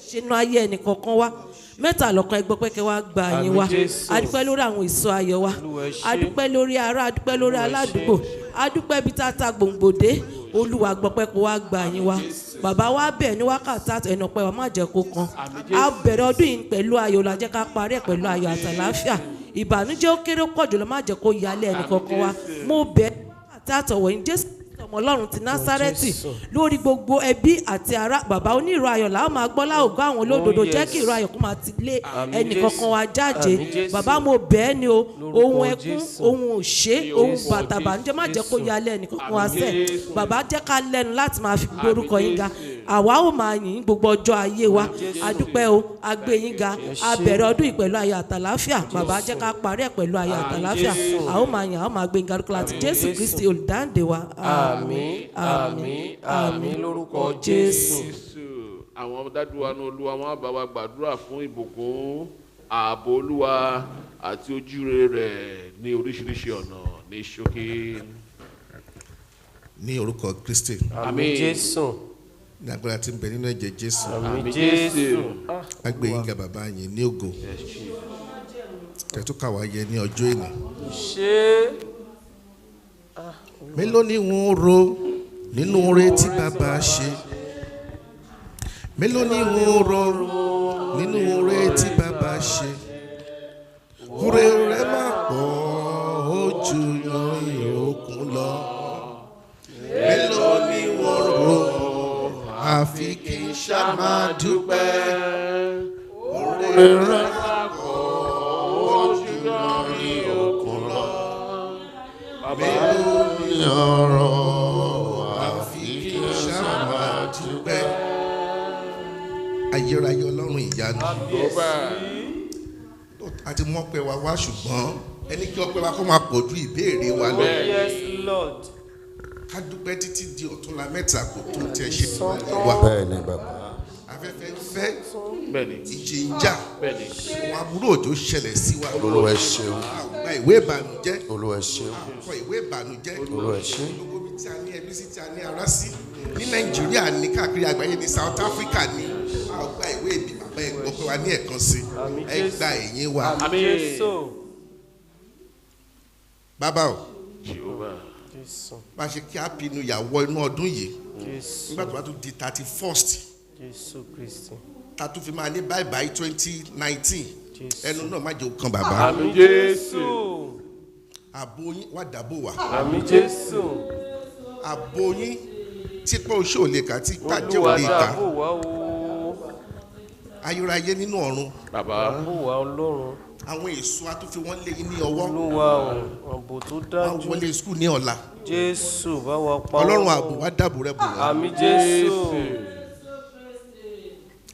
ṣẹnu ayé ẹnìkọ̀ọ̀kan wa. Mẹ́ta lọ́kan ẹgbọ́pẹ́ kẹ wá gba yín wá. Adúpẹ́ lórí àwọn èso ayọ̀ wa, adúpẹ́ lórí ará, adúpẹ́ lórí aládùúgbò, adúpẹ́ bí tata gbòǹgbòdé. Olúwa gbọ́pẹ́ kó wá gba yín wá. Bàbá wa bẹ̀ ní wákàtí ẹnu ọpẹ́ wa má jẹ́ kó kan. A bẹ̀rẹ̀ ọdún yìí pẹ̀lú ayọ̀, la jẹ́ ká parí ẹ̀ pẹ̀lú ayọ̀ àtàláfíà. Ìbànújẹ́ ó kéré pọ̀ jùlọ má jẹ́ kó yálé ẹnìkọ̀ọ̀kan wa. Mo bẹ̀ wákàtí àtọ̀wọ̀ yín Jésù ọmọ Ọlọ́run ti Násárẹ́tì lórí gbogbo ẹbí àti ará. Bàbá onírò ayọ̀ làwọn máa gbọ́ láògọ́ àwọn olódodo, jẹ́ kí ìró ayọ̀ kó máa ti lé ẹnìkọ̀ọ̀kan wa jáde. Bàbá mo bẹ̀ ẹ́ ni o, ohun ẹkún, ohun òṣè, ohun bàtàbà ǹjẹ́ má jẹ́ kó yálé ẹnìkọ̀ọ̀kan wa sẹ́. Bàbá jẹ́ ká lẹ́nu láti máa fi gbórúkọ yín ga. àwa ó máa yìn gbogbo ọjọ́ ayé wa adúpẹ́ o agbé yín ga a bẹ̀rẹ̀ ọdún yìí pẹ̀lú ayọ̀ àtàláfíà bàbá jẹ́ ká parí ẹ̀ pẹ̀lú ayọ̀ àtàláfíà a ó máa yìn a ó máa gbé yín ga láti Jésù Kristi olùdáǹdè wa àmín àmín àmín lórúkọ Jésù. Àwọn dádúrà ní Olúwa wọn bá wa gbàdúrà fún ìbùkún ààbò Olúwa àti ojúre rẹ̀ ní oríṣiríṣi ọ̀nà ní ṣókí. Ní orúkọ Kristi. Àmín Jésù. Ní agbára tí ń bẹ nínú ẹ̀jẹ̀ Jésù. Àmín Jésù. A gbé yín ga bàbá yín ní ògo. Tẹ̀tú káwa yẹ ní ọjọ́ ìní. Ṣé. Mélòó ni wọ́n ro nínú oore tí bàbá ṣe? Mélòó ni wọ́n ro nínú oore tí bàbá ṣe? Oore rẹ̀ máa pọ̀ ó ju yanrìn òkun lọ. Mélòó ni wọ́n ro àfi kí n ṣá máa dúpẹ́. Oore rẹ̀ máa pọ̀ ó ju yanrìn òkun lọ. Mélòó ni ọ̀rọ̀ àfi kí n ṣá máa dúpẹ́. Ayérayé Ọlọ́run ìyanu. Àti mú ọpẹ́ wa wá ṣùgbọ́n ẹni kí ọpẹ́ wa kó máa pọ̀ ju ìbéèrè wa lọ. Yes, Lord. Ká dúpẹ́ títí di ọ̀túnla mẹ́ta kò tó tẹ ṣe fún wa. Bẹ́ẹ̀ni bàbá. Afẹ́fẹ́ fẹ́ Bẹ́ẹ̀ni. ìjì ń jà. Bẹ́ẹ̀ni. Àwọn àbúrò òjò ṣẹlẹ̀ sí wa. Olúwa ẹ ṣeun. A ò gba ìwé ìbànújẹ́. Olúwa ẹ ṣeun. A ò kọ ìwé ìbànújẹ́. Olúwa ẹ ṣeun. Gbogbo ibi tí a ní ẹbí sí tí a ní ará sí. Ní Nàìjíríà ní káàkiri àgbáyé ní South Africa ní. A ò gba ìwé ìbí bàbá ẹ̀ gbọ́ pé wa ní ẹ̀kan sí. Ẹ gba ẹ̀yìn wa. Àmín Jésù. Bàbá o, Jehovah. Jésù. bá a ṣe kí a pinnu ìyàwó inú ọdún yìí. Jésù. Nígbà tó bá tún di 31st. Jésù Kristi. Ta tún fi máa ní bye bye 2019. Jésù. Ẹnu náà má jẹ́ òkan bàbá. Àmín Jésù. Ààbò yín wá dàbò wá. Àmín Jésù. Ààbò yín tí pé oṣù ò lè kà tí pàjẹ́ ò Olúwa lè kà. dáàbò wá o. Ayérayé nínú ọ̀run. Bàbá. Dáàbò wá Ọlọ́run. Àwọn èso a tún fi wọ́n lé yín ní ọwọ́. Olúwa o. Ààbò tó Wọ́n dájú. wọlé skul ní ọ̀la. Jésù bá wa pa Ọlọ́run wọ́n. ààbò wá dàbò rẹ̀ bò wá. Àmín Jésù.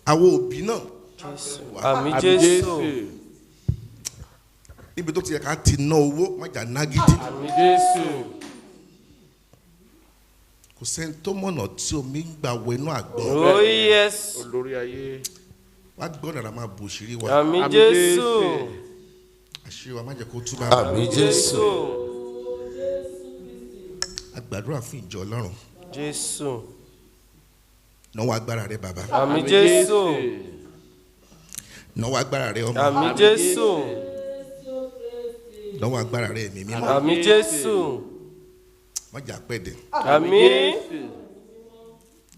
Àwọn òbí náà. Àmín Jésù. Níbi tó ti yẹ ká ti ná owó má jà ná gidi. Àmín Jésù. Kò sẹ́ni tó mọ̀nà tí omi ń gbà wọ inú àgbọn. Oh yes. Olórí ayé. Wá gbọ́ nàrà máa bò ṣírí wa. Àmín Jésù. Àṣírí wa má jẹ́ kó túbà. Àmín Jésù. A gbàdúrà fún ìjọ Ọlọ́run. Jésù. Náwó agbára rẹ bàbá. Àmín Jésù. Náwó agbára rẹ ọmọ. Àmín Jésù. Náwó agbára rẹ ẹ̀mí mímọ́. Àmín Jésù. Má jà pẹ́ẹ́dẹ̀. Àmín.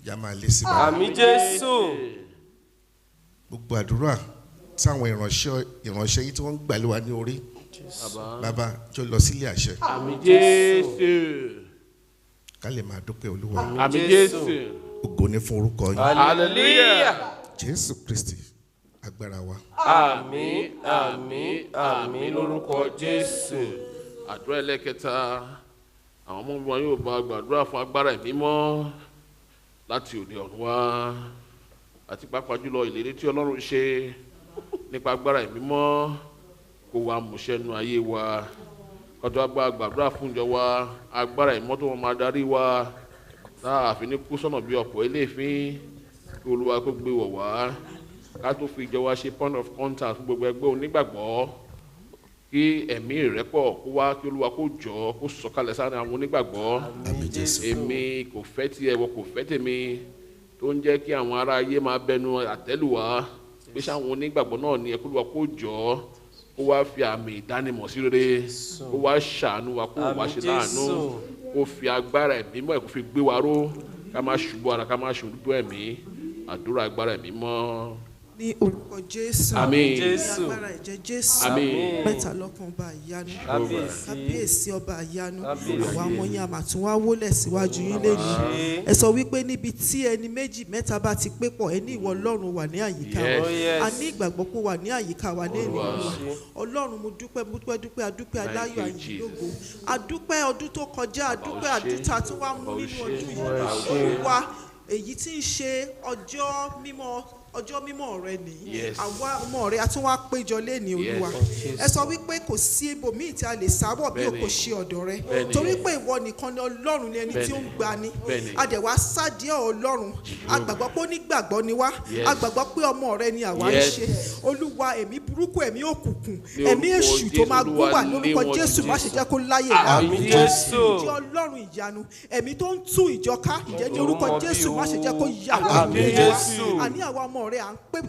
Ìjà máa lé sí bàbá. Àmín Jésù. Gbogbo àdúrà táwọn ìránṣẹ́ yìí tí wọ́n ń gbà lé wa ní orí. Bàbá jọ lọ sílé àṣẹ. Àmín Jésù. Ká lè máa dúpẹ́ Olúwa. Àmín Jésù. Ògo ni fún orúkọ yín. Hallelujah. Jésù Kristi agbára wa. Àmín. Àmín. Àmín lórúkọ Jésù. Àdúrà ẹlẹ́kẹta. Àwọn ọmọ wọn yóò bá gbàdúrà fún agbára ìmímọ́ láti òde ọ̀run wá. Àti pàápàá jùlọ ìlérí tí Ọlọ́run ṣe nípa agbára ìmímọ́ kó wá múṣẹ nínú ayé wa. Kọ́tọ́ agbára gbàdúrà fún ìjọ wa agbára ìmọ́ tó wọn máa darí wa tá a fi ní kú sọ́nà bí ọ̀pọ̀ eléèfín kí Olúwa kó gbé wọ̀ wá ká tó fi ìjọ wa ṣe point of contact fún gbogbo ẹgbẹ́ onígbàgbọ́ kí ẹ̀mí ìrẹ́pọ̀ kó wá kí Olúwa kó jọ kó sọ̀kalẹ̀ sáré àwọn onígbàgbọ́. Àmín Jésù. Èmi kò fẹ́ tiẹ̀ wọ kò fẹ́ tèmi tó ń jẹ́ kí àwọn ará ayé máa bẹnu àtẹ́lù wá pé sáwọn onígbàgbọ́ náà ní Olúwa kó jọ kó wá fi àmì ìdánimọ̀ sí rere kó wá ṣàánú wa kó wá ṣe láàánú kó fi agbára ẹ̀mí mọ́ ẹ̀ kó fi gbé wa ró ká má ṣubú ara ká má ṣubú ẹ̀mí àdúrà agbára ẹ̀mí mọ́. Ní orúkọ Jésù. Àmín. Ní agbára ẹ̀jẹ̀ Jésù. Àmín. Mẹ́ta lọ́kan ọba ìyanu. Kábíyèsí. Kábíyèsí ọba ìyanu. Kábíyèsí. Àwọn ọmọ yẹn àmàtún wá wólẹ̀ síwájú yín lẹ́nu. Ẹ sọ wípé níbi tí ẹni méjì mẹ́ta bá ti pé pọ̀ ẹ ní ìwọ Ọlọ́run wà ní àyíká Yes. wa. Oh, yes. A ní ìgbàgbọ́ pé wà ní àyíká wa ní ènìyàn wa. Ọlọ́run mo dúpẹ́ adúpẹ́ aláyọ̀ Thank you, àyìnlógo. Adúpẹ́ ọdún tó kọjá adúpẹ́ Ọ̀ṣẹ́. àdúta tó wá mú nínú Ọ̀ṣẹ́. ọdún yìí. Olúwa èyí tí ń ṣe ọjọ́ mímọ́ rẹ nìyí. Yes. Àwa ọmọ rẹ a tún wá péjọ léni Olúwa. Ẹ sọ wípé kò sí ibòmíì tí a lè sábọ̀ bí o kò ṣe ọ̀dọ̀ rẹ. Bẹ́ẹ̀ni. Torí pé ìwọ nìkan ni Ọlọ́run ni ẹni tí ó ń gbani. Bẹ́ẹ̀ni. A dẹ̀ wá sádìẹ́ Ọlọ́run. A gbàgbọ́ pé onígbàgbọ́ ni wá. Yes. A gbàgbọ́ pé ọmọ rẹ ni àwa ń Yes. ṣe. Olúwa, ẹ̀mí burúkú, ẹ̀mí òkùnkùn, Ní ẹ̀mí orúkọ èṣù tó máa Jésù, gún wà Olúwa, lórúkọ ní Jésù má ṣe Jésù. jẹ́ kó láyè Àmín Jésù. ìjọ Ọlọ́run ìyanu, ẹ̀mí tó ń tú ìjọ ká, ǹjẹ́ ní orúkọ Orúkọ Jésù bí má ṣe jẹ́ kó yà wá Àmín lẹ́nu. Jésù. Àní àwa ọmọ rẹ̀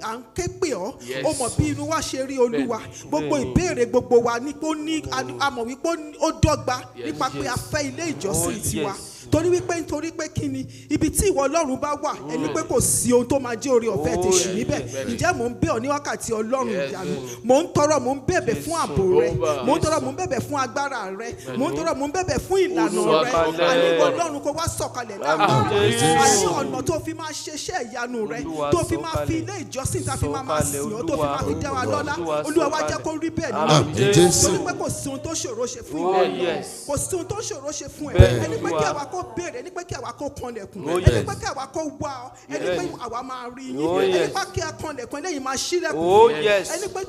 à ń ké pè ọ́. Yes. Ó mọ̀ bí inú wa ṣe rí Olúwa. Gbogbo ìbéèrè gbogbo wa ní kó ní a mọ̀ wípé ó dọ́gba nípa pé a fẹ́ ilé ìjọsìn tiwa. Torí pé kí ni ibi tí ìwọ Ọlọ́run bá wà, ẹni pé kò sí ohun tó máa jẹ́ oore ọ̀fẹ́ ti ṣù níbẹ̀. Ǹjẹ́ mò ń bẹ̀ ọ́ ní wákàtí Ọlọ́run ìyanu? Mò ń tọrọ, mò ń bẹ̀bẹ̀ fún ààbò rẹ. Mò ń tọrọ, mò ń bẹ̀bẹ̀ fún agbára rẹ. Mò ń tọrọ, mò ń bẹ̀bẹ̀ fún ìlànà rẹ. Àní ìwọ Ọlọ́run kó wá sọ̀kalẹ̀ láàmú. Àní ọ̀nà tó fi máa ṣeṣẹ́ ìyanu rẹ, tó fi máa fi ilé ìjọsìn tá fi máa sìn ọ́, tó fi máa fi dá wa lọ́lá. Olúwa wá jẹ́ kó rí bẹ́ẹ̀ Àmín nínú. Jésù. Torí pé kò sí ohun tó ṣòro ṣe fún Oh, ìwọ. yes. Kò sí ohun tó ṣòro ṣe fún ẹ. Bẹ́ẹ̀ Ẹni pé Olúwa. kí àwa kó béèrè, ẹni pé kí àwa kó kanlẹ̀kùn, Oh, ẹni yes. pé kí àwa kó wá ọ, ẹni pé àwa máa rí yín, Oh, ẹni yes. pé kí a kanlẹ̀kùn eléyìí máa ṣílẹ̀kùn Oh, fún ẹ. yes. Ẹni pé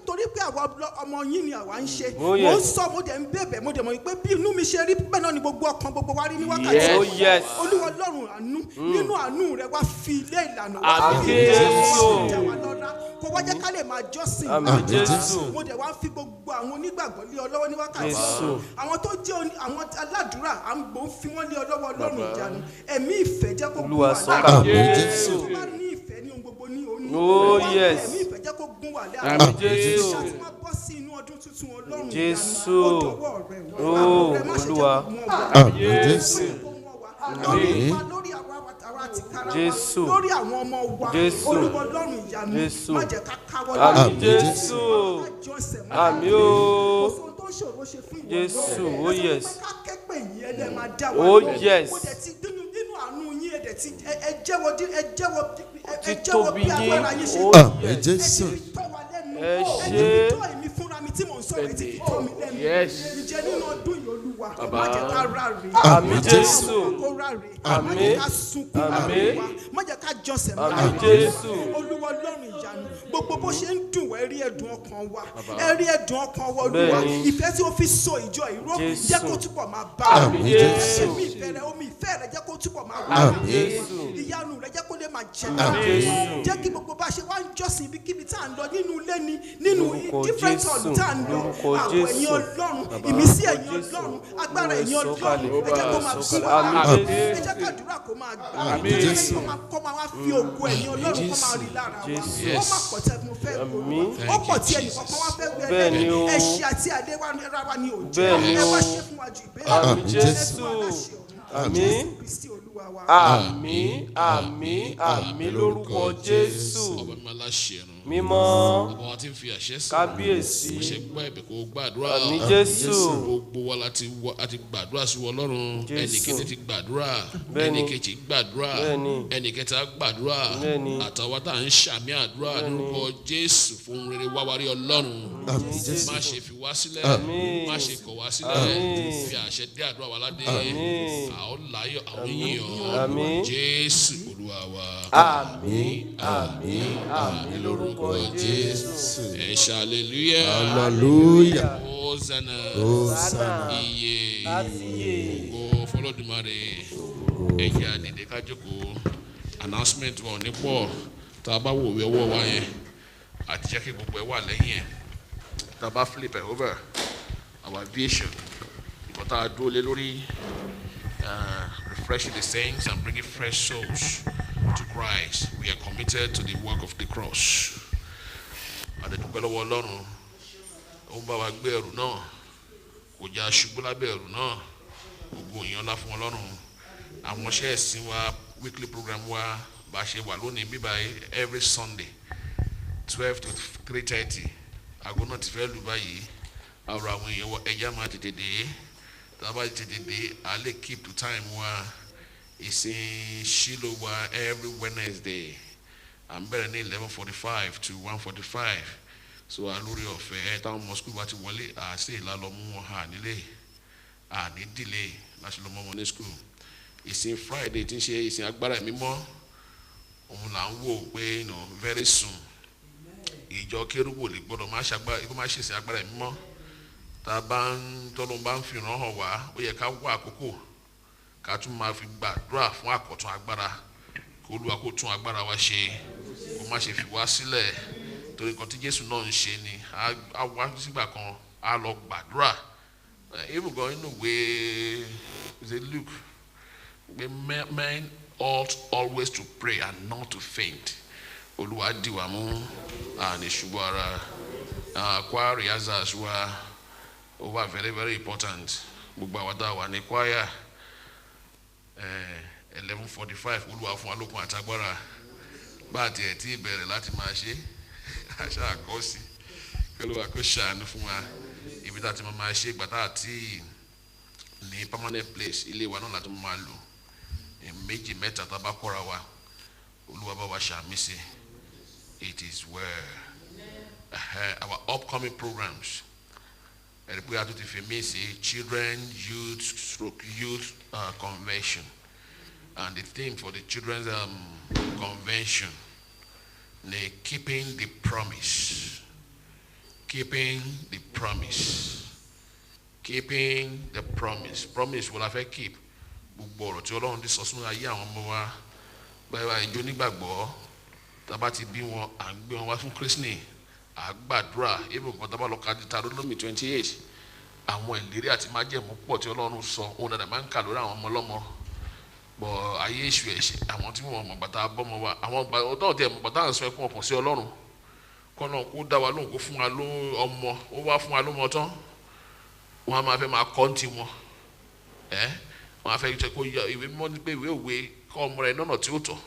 torí pé àwa ọmọ yín ni àwa ń ṣe. Oh, Mo ń yes. sọ, mo dẹ̀ ń bẹ̀bẹ̀, mo dẹ̀ mọ̀ pé bí inú mi ṣe rí bẹ́ẹ̀ náà ni gbogbo ọkàn gbogbo wa rí ní wákàtí. Yes. Oh, yes. Olúwa Ọlọ́run àánú, nínú àánú rẹ wá fi ilé ìlànà wá Àmín fi ilé ìlànà wá Jésù. fi dá wa lọ́lá. Kó wá jẹ́ ká lè máa jọ́sìn. Àmín Jésù. Mo dẹ̀ wá fi gbogbo àwọn onígbàgbọ́ lé ọ lọ́wọ́ ní wákàtí. Jésù. Àwọn tó jẹ́ àwọn aládùúrà, à ń gbọ́ fi wọ́n lé ọ lọ́wọ́ Ọlọ́run ìyanu. Ẹ̀mí ìfẹ́ jẹ́ kó gún Olúwa wa sọ̀kalẹ̀. Àmín Jésù. Tó bá ní ìfẹ́ ní ohun gbogbo ní òní. Oh, yes. Ẹ̀mí ìfẹ́ jẹ́ kó gún wa lé Àmín Jésù. Ṣé a ti máa bọ́ sí inú ọdún tuntun Ọlọ́run Jésù. ìyanu? Ó dọwọ́ rẹ wá. Oh, Rẹ má ṣe jẹ́ Olúwa. kó mú ọwọ́. Àmín Jésù. Lórí àwa tìkára wa, Jésù. lórí àwọn ọmọ wa, Jésù. Olúwa Ọlọ́run ìyanu, Jésù. má jẹ́ ká káwọ́ Àmín Àmín Jésù. Àmín o. Kò sóhun tó ṣòro ṣe fún ìwọ Jésù, Ọlọ́run. oh, Ẹ sọ yes. pé ká kẹ́pẹ́ yìí ẹ dẹ̀ máa dá wa Oh, lóhùn. yes. Mo dẹ̀ ti nínú àánú yín ẹ dẹ̀ ti ẹ jẹ́wọ́ Títóbi bí agbára yín. yín ṣe Oh, tó. Àmín Ẹ Jésù. ti fi tọ́ wa lẹ́nu. Ẹ Ẹ ti ṣé. fi tọ́ èmi fúnra mi tí mò ń sọ̀rọ̀, ẹ ti fi tọ́ mi lẹ́nu. Yes. Ǹjẹ́ nínú ọdún yìí Olúwa, má jẹ́ ká ráre. Àmín Jésù. Kó ráre. Má Àmín. jẹ́ ká sunkún Àmín. Olúwa. Má jẹ́ ká jọsẹ̀ mọ́ Àmín Olúwa. Jésù. Olúwa Ọlọ́run ìyanu, gbogbo bó ṣe ń dùn wá, ẹ rí ẹ̀dùn ọkàn wa. Ẹ rí ẹ̀dùn ọkàn wa Olúwa. Bẹ́ẹ̀ni. Ìfẹ́ tí ó fi so ìjọ ìró, Jésù. jẹ́ kó túbọ̀ máa bá wa. Àmín Jésù. Ẹ̀mí ìfẹ́ rẹ, omi ìfẹ́ rẹ jẹ́ kó túbọ̀ máa wà. Àmín Jésù. Ìyanu rẹ jẹ́ kó lè máa jẹ. Àmín Jésù. Jẹ́ kí gbogbo bá ṣe wá ń jọ́sìn ibikíbi tá à ń lọ nínú ilé ni, nínú Lórúkọ different Jésù. hall tá à ń lọ. Lórúkọ Àwọ̀ ẹ̀yin Jésù. Ọlọ́run, Bàbá, ìmísí lórúkọ ẹ̀yin Jésù. Ọlọ́run, agbára Olúwa ẹ̀yin Ọlọ́run, sọ̀kalẹ̀. ẹ jẹ́ kó máa bí Sọ̀kalẹ̀. wa. Àmín Ẹ Jésù. jẹ́ kádùúrà kó máa gbà. Àmín Ẹ jẹ́ Jésù. kó máa wá fi ògo ẹ̀yin Ọlọ́run kó máa rí lára wa. Jésù. Ó má pọ̀ tẹ́ mo fẹ́ gbòòrò. Àmín. Ó pọ̀ tí ẹnì kọ̀ọ̀kan wá fẹ́ gbé Bẹ́ẹ̀ ni o. ẹ̀ṣẹ̀ àti àdéhùn ara wa ni òjò. Bẹ́ẹ̀ ni Ẹ o. wá ṣe fún wa ju ìbéèrè. Àmín Ẹ Jésù. fún wa láṣẹ ọ̀run. Àmín. Jésù Kristi Olúwa wa. Àmín, àmín, àmín lórúkọ Jésù. Ọba mi aláṣẹ ẹ̀rùn. Mímọ́. Ọba wa ti ń fi àṣẹ sí. Kábíyèsí. Mo ṣe gbọ́ ẹ̀bẹ̀ kó gbàdúrà. Àmín Jésù. Gbogbo wa láti gbàdúrà sí Ọlọ́run. Jésù. Ẹnìkejì ti gbàdúrà. Bẹ́ẹ̀ni. Ẹnìkejì gbàdúrà. Bẹ́ẹ̀ni. Ẹnìkẹta gbàdúrà. Bẹ́ẹ̀ni. Àtàwọn tá à ń ṣàmì àdúrà lórúkọ Jésù fún rere wáwárí Ọlọ́run. Àmín Jésù. Má ṣe fi wá sílẹ̀. Àmín. Má ṣe kọ̀ wá sílẹ̀. Àmín. Fi àṣẹ dé àdúrà wa ládé. Àmín. Àwọn láyọ̀ àwọn yìnyín ọ́. Àmín. Jésù Olúwa wa. Àmín, àmín, àmín lórúkọ Jésù. Ẹ ṣe hallelujah. Hallelujah. Hosanna. Hosanna. Iye. Láti Ògo fọlọ́dúnmáre. Ẹ̀jẹ̀ àdìdẹ kájókòó. Announcement wọn ní pọ̀. Tá a bá wò wí ọwọ́ wa yẹn. Àti jẹ́ kí gbogbo ẹ̀ wà lẹ́yìn ẹ̀. Tá a bá flip ẹ̀ over. Our vision. Ìkọ́ tá a dúró lé lórí. Refreshing the saints and bringing fresh souls to Christ. We are committed to the work of the cross. Adedúpẹ́ lọ́wọ́ Ọlọ́run. Ó ń bá wa gbé ẹrù náà. Kò já ṣubú lábẹ́ ẹrù náà. Gbogbo èèyàn ńlá fún Ọlọ́run. Àwọn iṣẹ́ ẹ̀sìn wa weekly program wa bá ṣe wà lónìí bíbá every Sunday 12 to 3:30. Àgọ́ náà ti fẹ́ lù báyìí. Àrò àwọn èèyàn wọ ẹja máa tètè dé. Tàbá tètè dé, a lè keep to time wa. Ìsìn Ṣílò wa every Wednesday. À ń bẹ̀rẹ̀ ní 11:45 to 1:45. So alórí ọ̀fẹ́ táwọn ọmọ school bá ti wọlé àṣẹ ìlàlọ́ mú wọn hà nílé. Àní delay láti lọ mọ́ wọn ní school. ìsìn Friday tí ń ṣe ìsìn agbára mímọ́ òun là ń wò pé very soon ìjọ Kérúbù lè gbọ́dọ̀ má ṣe ìsìn agbára mímọ́ tá a bá ń tọ́lọ́ bá ń fi ràn hàn wá ó yẹ ká wá àkókò ká tún máa fi gbàdúrà fún àkọ́tún agbára kí Olúwa kó tún agbára wa ṣe kó má ṣe fi wá sílẹ̀ torí nǹkan tí Jésù náà ń ṣe ni a wá sígbà kan a lọ gbàdúrà even gan inú ìwé Luke pé men ought always to pray and not to faint. Olúwa dì wá mú àní ṣubú ara choir rehearsals wa ó wà very very important gbogbo àwọn tá a wà ní choir 11:45 Olúwa fún wa lókun àtagbára bá a tiẹ̀ tí bẹ̀rẹ̀ láti máa ṣe àṣà àkọ́sí kí Olúwa kó ṣàánú fún wa ibi tá a ti máa ṣe gbàtà àti ní permanent place ilé wa náà láti máa lò méjì mẹ́ta tá a bá kọ́ra wa Olúwa bá wa ṣàmì sí. It is well. Our upcoming programs. We are to the children, youth convention, and the theme for the children's convention, keeping the promise. Keeping the promise. Keeping the promise. Promise will have keep. Gbogbo ọ̀rọ̀ tí Ọlọ́run ti sọ sínú ayé àwọn ọmọ wa báyìí ìjọ nígbàgbọ́ tábà ti bí wọn à ń gbé wọn wá fún Kristi à gbàdúrà ebi nǹkan tábà lọ ka Deuteronomy 28 àwọn ìlérí àti májẹ̀mú pọ̀ tí Ọlọ́run sọ òun dàda máa ń kà lórí àwọn ọmọ ọlọ́mọ bọ̀ ayé èṣù ẹ̀ṣẹ̀ àwọn tí wọn mọ̀ gbàtà bọ́mọ wa àwọn ọ̀dọ́ tẹ̀ mọ̀ gbàtà à ń sọ ẹkún ọkàn sí Ọlọ́run kọ́nà kó dá wa lóhùn kó fún wa ló ọmọ ó wá fún wa lọ́mọ tán wọn á máa fẹ́ máa kọ́ ní tiwọn wọn á fẹ́ jẹ́ kó ìwé mímọ́ ní pé ìwé òwe kọ́ ọmọ rẹ̀ lọ́nà tí ó tọ́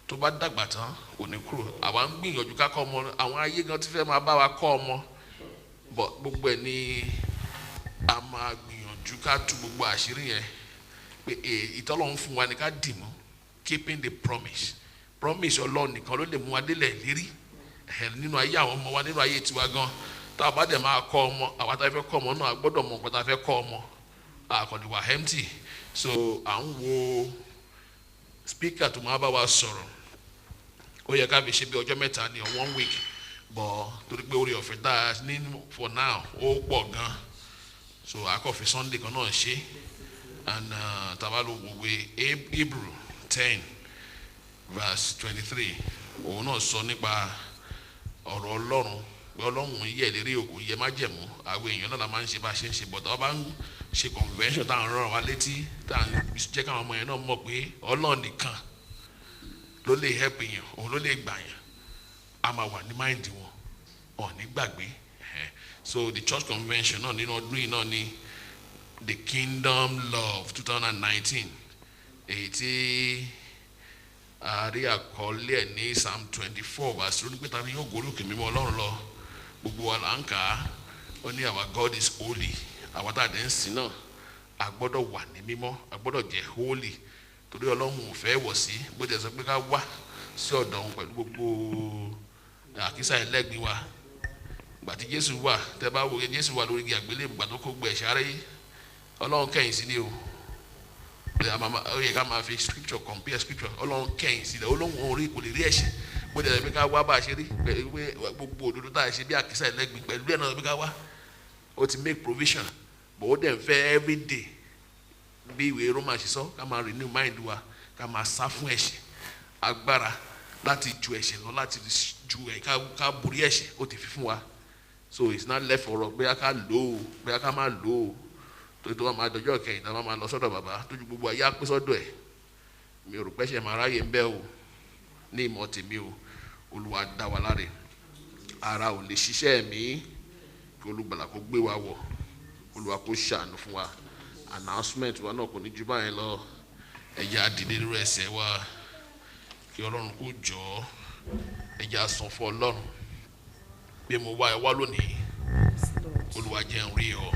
tó bá dàgbà tán kò ní kúrò àwa ń gbìyànjú ká kọ́ ọmọ àwọn ayé gan ti fẹ́ máa bá wa kọ́ ọmọ bọ̀ gbogbo ẹ̀ ní a máa gbìyànjú ká tú gbogbo àṣírí yẹn pé ìtọ́lọ́run fún wa ni ká dì mú keeping the promise Ọlọ́run nìkan ló lè mú wa délẹ̀ lérí nínú ayé àwọn ọmọ wa nínú ayé tiwa gan tá a bá dẹ̀ máa kọ́ ọmọ àwa tá a fẹ́ kọ́ ọmọ náà a gbọ́dọ̀ mọ nǹkan tá a fẹ́ kọ́ ọmọ àkọ́ni wà empty so à ń wo speaker tó máa bá wa sọ̀rọ̀ ó yẹ ká fi ṣe bí ọjọ́ mẹ́ta ní 1 week bọ̀ torí pé orí ọ̀fẹ́ tá a ní for now ó pọ̀ gan so akọ́fẹ́ Sunday kan náà ṣe and tabalo wòwe Hebrew 10 verse 23 òun náà sọ nípa ọ̀rọ̀ Ọlọ́run pé Ọlọ́run yẹ lérí òkú yẹ má jẹ̀mú àwọn èèyàn náà la máa ń ṣe bá a ṣe ń ṣe bọ̀ tá a bá ń ṣe convention tá à ń rán wa létí tá à ń jẹ́ káwọn ọmọ yẹn náà mọ̀ pé Ọlọ́run nìkan ló lè help yẹn òun ló lè gbà yẹn a máa wà ní mind wọn ọ̀ ní gbàgbé so the church convention náà nínú ọdún yìí náà ni the kingdom love 2019 èyí tí àárí àkọọ́lẹ̀ ẹ̀ ní Psalm 24 verse lónìí pé ta ni yóò gorí òkè mímọ́ Ọlọ́run lọ gbogbo wa là ń kà á ó ní our God is holy àwọn tá a dẹ̀ ń sìn náà a gbọ́dọ̀ wà ní mímọ́ a gbọ́dọ̀ jẹ́ holy torí Ọlọ́run ò fẹ́ wọ̀ sí bó jẹ́ sọ pé ká wá sí ọ̀dọ̀ òun pẹ̀lú gbogbo àkísà ẹlẹ́gbin wa ìgbà tí Jésù wà tẹ́ bá wo Jésù wà lórí igi àgbélébùú ìgbà tó kó gbẹ ẹ̀ṣẹ̀ aráyé Ọlọ́run kẹ́yìn sí ni o ó yẹ ká máa fi scripture compare scripture Ọlọ́run kẹ́yìn sí ni Ọlọ́run orí kò lè rí ẹ̀ṣẹ̀ bó jẹ́ sọ pé ká wá bá a ṣe rí pẹ̀lú gbogbo òdodo tá a ṣe bí àkísà ẹlẹ́gbin pẹ̀lú ẹ̀ náà ká wá ó ti make provision but ó dẹ̀ ń fẹ́ every day bí ìwé Rómà ṣe sọ ká máa renew mind wa ká máa sá fún ẹ̀ṣẹ̀ agbára láti ju ẹ̀ṣẹ̀ lọ láti ju ká borí ẹ̀ṣẹ̀ ó ti fi fún wa so it's not left for us bóyá ká lò ó bóyá ká má lò ó torí tó wà máa dọjọ́ kẹyìn tá a máa lọ sọ́dọ̀ bàbá tójú gbogbo ayé á pé sọ́dọ̀ ẹ̀ mi ò rò pẹ́ṣẹ̀ máa ráyè ń bẹ́ o ní ìmọ̀ tèmi o Olúwa dá wa láre ara ò lè ṣiṣẹ́ mi kí Olùgbàlà kó gbé wa wọ̀ Olúwa kó ṣàánú fún wa announcement wa náà kò ní ju báyìí lọ ẹ̀yà dìde lórí ẹsẹ̀ wa kí Ọlọ́run kó jọ ẹ̀yà sàn fún Ọlọ́run pé mo wá ẹ wá lónìí Olúwa jẹ́ n rí ọ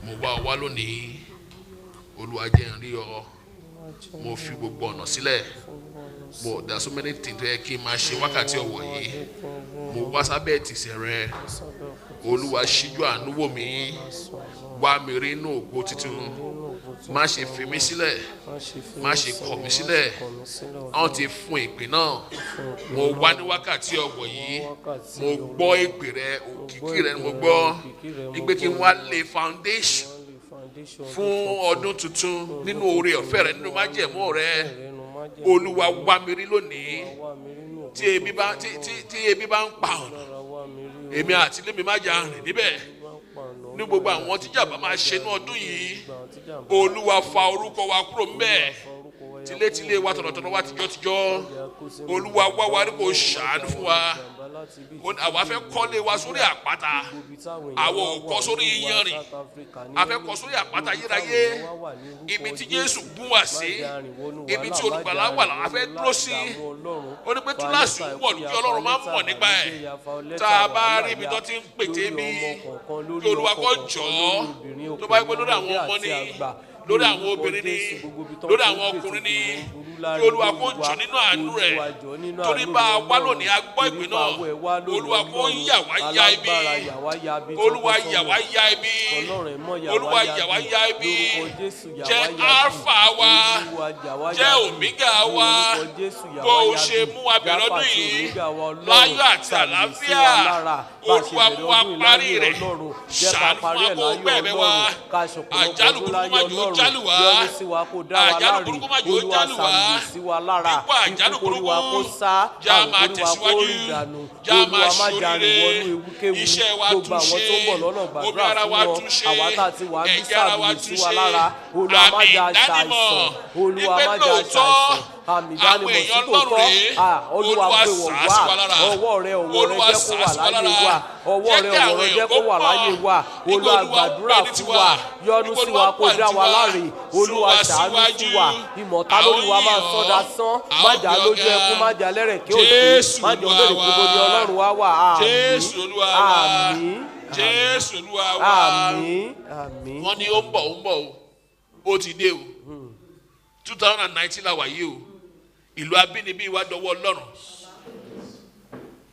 mo wá ọ wá lónìí Olúwa jẹ́ n rí ọ mo fi gbogbo ọ̀nà sílẹ̀ but there are so many things tó yẹ kí n máa ṣe wákàtí ọ̀wọ̀ yìí mo wá sábẹ́ ìtìsẹ̀ rẹ Olúwa ṣíjú àánú wò mí wá mi rí inú ògo titun má ṣe fi mí sílẹ̀ má ṣe kọ̀ mí sílẹ̀ àwọn ti fún ìpè náà mo wá ní wákàtí ọ̀wọ̀ yìí mo gbọ́ ìpè rẹ òkìkí rẹ ni mo gbọ́ ìgbé kí n wá lay foundation fún ọdún tuntun nínú oore ọ̀fẹ́ rẹ nínú májẹ̀mú rẹ olúwa wá mi rí lónìí tí ebi bá ń pa ọ̀nà èmi àti ilé mi má jà rìn níbẹ̀ ní gbogbo àwọn tíjàmbá máa ṣe ní ọdún yìí olúwa fa orúkọ wa kúrò ńbẹ̀ tilétilé wa tọ̀nàtọ̀nà wa tijọ́tijọ́ olúwa wá wa rí kò ṣàánú fún wa àwa fẹ́ kọ́lé wa sórí àpáta àwọn ò kọ́ sórí iyanrìn a fẹ́ kọ́ sórí àpáta yérayé ibi tí Jésù gún wa sí ibi tí olùgbàlà wà la fẹ́ dúró sí ó ní pé túláàsì wọ̀ lójú Ọlọ́run máa ń mọ̀ nípa ẹ̀ tá a bá rí ibi tó ti ń pète bí kí olúwa kó jọ ọ́ tó bá yẹ pé lórí àwọn ọmọ ni lórí àwọn obìnrin ni lórí àwọn ọkùnrin ni kí olúwa kó jọ nínú àánú rẹ̀ torí bá a wá lónìí a gbọ́ ìpè náà olúwa kó yà wá ya ibi olúwa yà wá ya ibi olúwa yà wá ya ibi jẹ́ alpha wa jẹ́ omega wa bó o ṣe mú wa bẹ̀rẹ̀ ọdún yìí láyọ̀ àti àlàáfíà olúwa mú wa parí rẹ̀ ṣàánú fún wa kó bẹ̀rẹ̀ wa àjálù burúkú má jò ó jálù wá àjálù burúkú má jò ó jálù wá nípa àjálù burúkú já máa tẹ̀síwájú já máa ṣoríire iṣẹ́ wa tún ṣe omi ara wa tún ṣe ẹ̀jẹ̀ ara wa tún ṣe àmì ìdánimọ̀ nígbẹ́ lóòótọ́ àwọn èèyàn lọ́rùn rèé olúwa sàásì wa lára olúwa sàásì wa lára jẹ́ kí àwọn èèyàn kó mọ̀ olúwa gbàdúrà fún wa yọ́nú sí wa kó dá wa láre olúwa ṣàánú fún wa ìmọ̀ta lórí wa máa sọ́dá sán májà lójú ẹkún májà lẹ́rẹ̀ kí ó sì májà olórí gbogbo ní ọlọ́run wa wà àmín jésù olúwa wa àmín wọ́n ní ó ń bọ̀ ó ti dé o 2019 la wà yìí o ìlú abínibí wa dọwọ́ ọlọ́run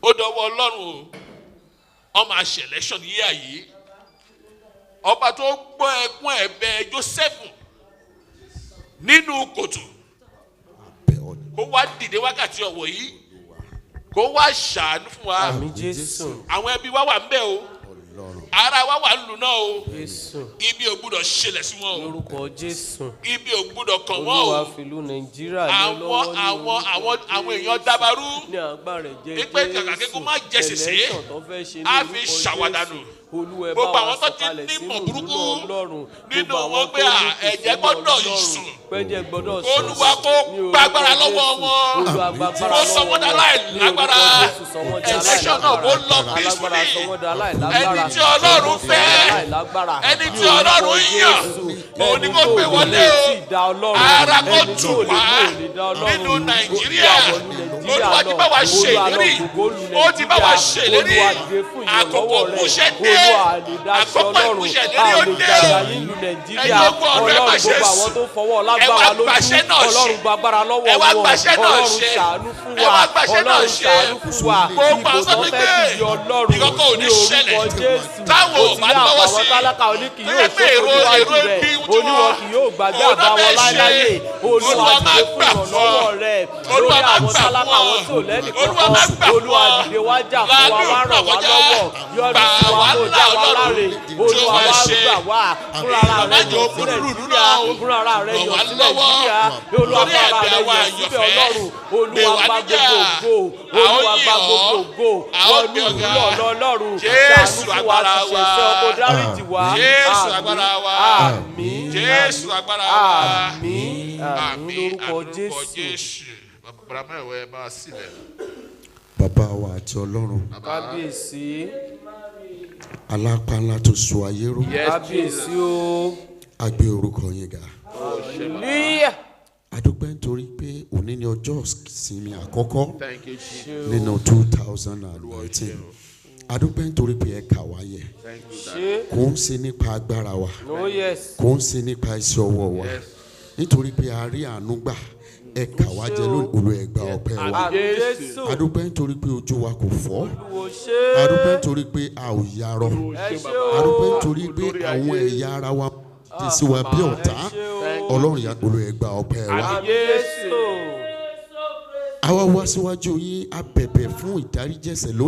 ó dọwọ́ ọlọ́run o ọmọ àṣẹlẹ́sọ̀n yíyà yìí ọba tó gbọ́ ẹkún ẹ̀bẹ̀ Jósẹ́fù nínú kòtò kó wá dìde wákàtí ọ̀wọ̀ yìí kó wá ṣàánú fún wa àmín Jésù àwọn ẹbí wa wà ń bẹ̀ o ara wa wà lù náà o ibi ò gbúdọ̀ ṣẹlẹ̀ sí wọn o lórúkọ Jésù ibi ò gbúdọ̀ kàn wọ́n o olúwa fìlú Nàìjíríà ní lọ́wọ́ àwọn èèyàn dábàrú ní agbára jẹ́ pé kàkà kíkún má jẹ ṣèṣe á fi ṣàwádànù gbogbo àwọn tó ti nímọ̀ burúkú nínú wọn pé ẹ̀jẹ̀ gbọ́dọ̀ sùn olúwa kó gbàgbára lọ́wọ́ wọn kó sọ wọ́n dá láì lágbára election náà kó lọ peacefully ẹni tí ọlọ́run fẹ́ ẹni tí ọlọ́run yàn òun ni kò gbé wọlé o ara kò tù wá nínú Nàìjíríà olúwa ti bá wa ṣe ìlérí ó ti bá wa ṣe ìlérí àkókò kúṣẹ́ dé àkókò ìkúṣẹ́ ìlérí ó dé o ẹ̀yin ogun ọ̀rọ̀ ẹ̀ máa ṣe sùn ẹ wá gbàṣẹ́ náà ṣe ẹ wá gbàṣẹ́ náà ṣe ẹ wá gbàṣẹ́ náà ṣe gbogbo àwọn sọ́dún pé ìkọ́kọ́ ò ní ṣẹlẹ̀ táwọn ò bá lọ́wọ́ sí ẹ pé èrò ẹbí tí wọ́n ò náà bẹ́ẹ̀ ṣe olúwa máa gbà fún ọ olúwa máa gbà fún ọ olúwa máa gbà fún ọ lánàá ràn wá lọ́wọ́ gbà wá là ọlọ́run tí ó máa ṣe èèyàn mẹ́jọ kúrúrú nínú ràn wá lọ́wọ́ lórí ẹ̀bẹ̀ àwọn àyànfẹ́ gbé wá níjà àwọn yìí àwọn bí ọ̀gá jésù agbára wa jésù agbára wa jésù agbára wa àmín lórúkọ jésù bàbá mẹ́wàá ẹ bá a sílẹ̀. bàbá wa àti ọlọ́run kábíyèsí alápá ńlá tó so ayé ró kábíyèsí o a gbé orúkọ yín ga hallelujah a dúpẹ́ nítorí pé òní ni ọjọ́ ìsinmi àkọ́kọ́ Thank you, Jesus. nínú 2019 a dúpẹ́ nítorí pé ẹ kà wá yẹ kò ń ṣe nípa agbára wa no yes kò ń ṣe nípa iṣẹ́ ọwọ́ wa nítorí pé a rí àánú gbà ẹ kà wá jẹ lónìí olú ẹgbà ọpẹ́ wa àmín Jésù a dúpẹ́ nítorí pé ojú wa kò fọ́ olúwo ṣe a dúpẹ́ nítorí pé a ò yarọ ẹ ṣé a o dúpẹ́ nítorí pé àwọn ẹ̀yà ara wa ti sí wa bí ọ̀tá ọlọ́run ìyá olóyè gba ọpẹ́ wa. Jésù. àwa wá síwájú yín a bẹ̀bẹ̀ fún ìdáríjẹ̀ṣẹ̀ lórí.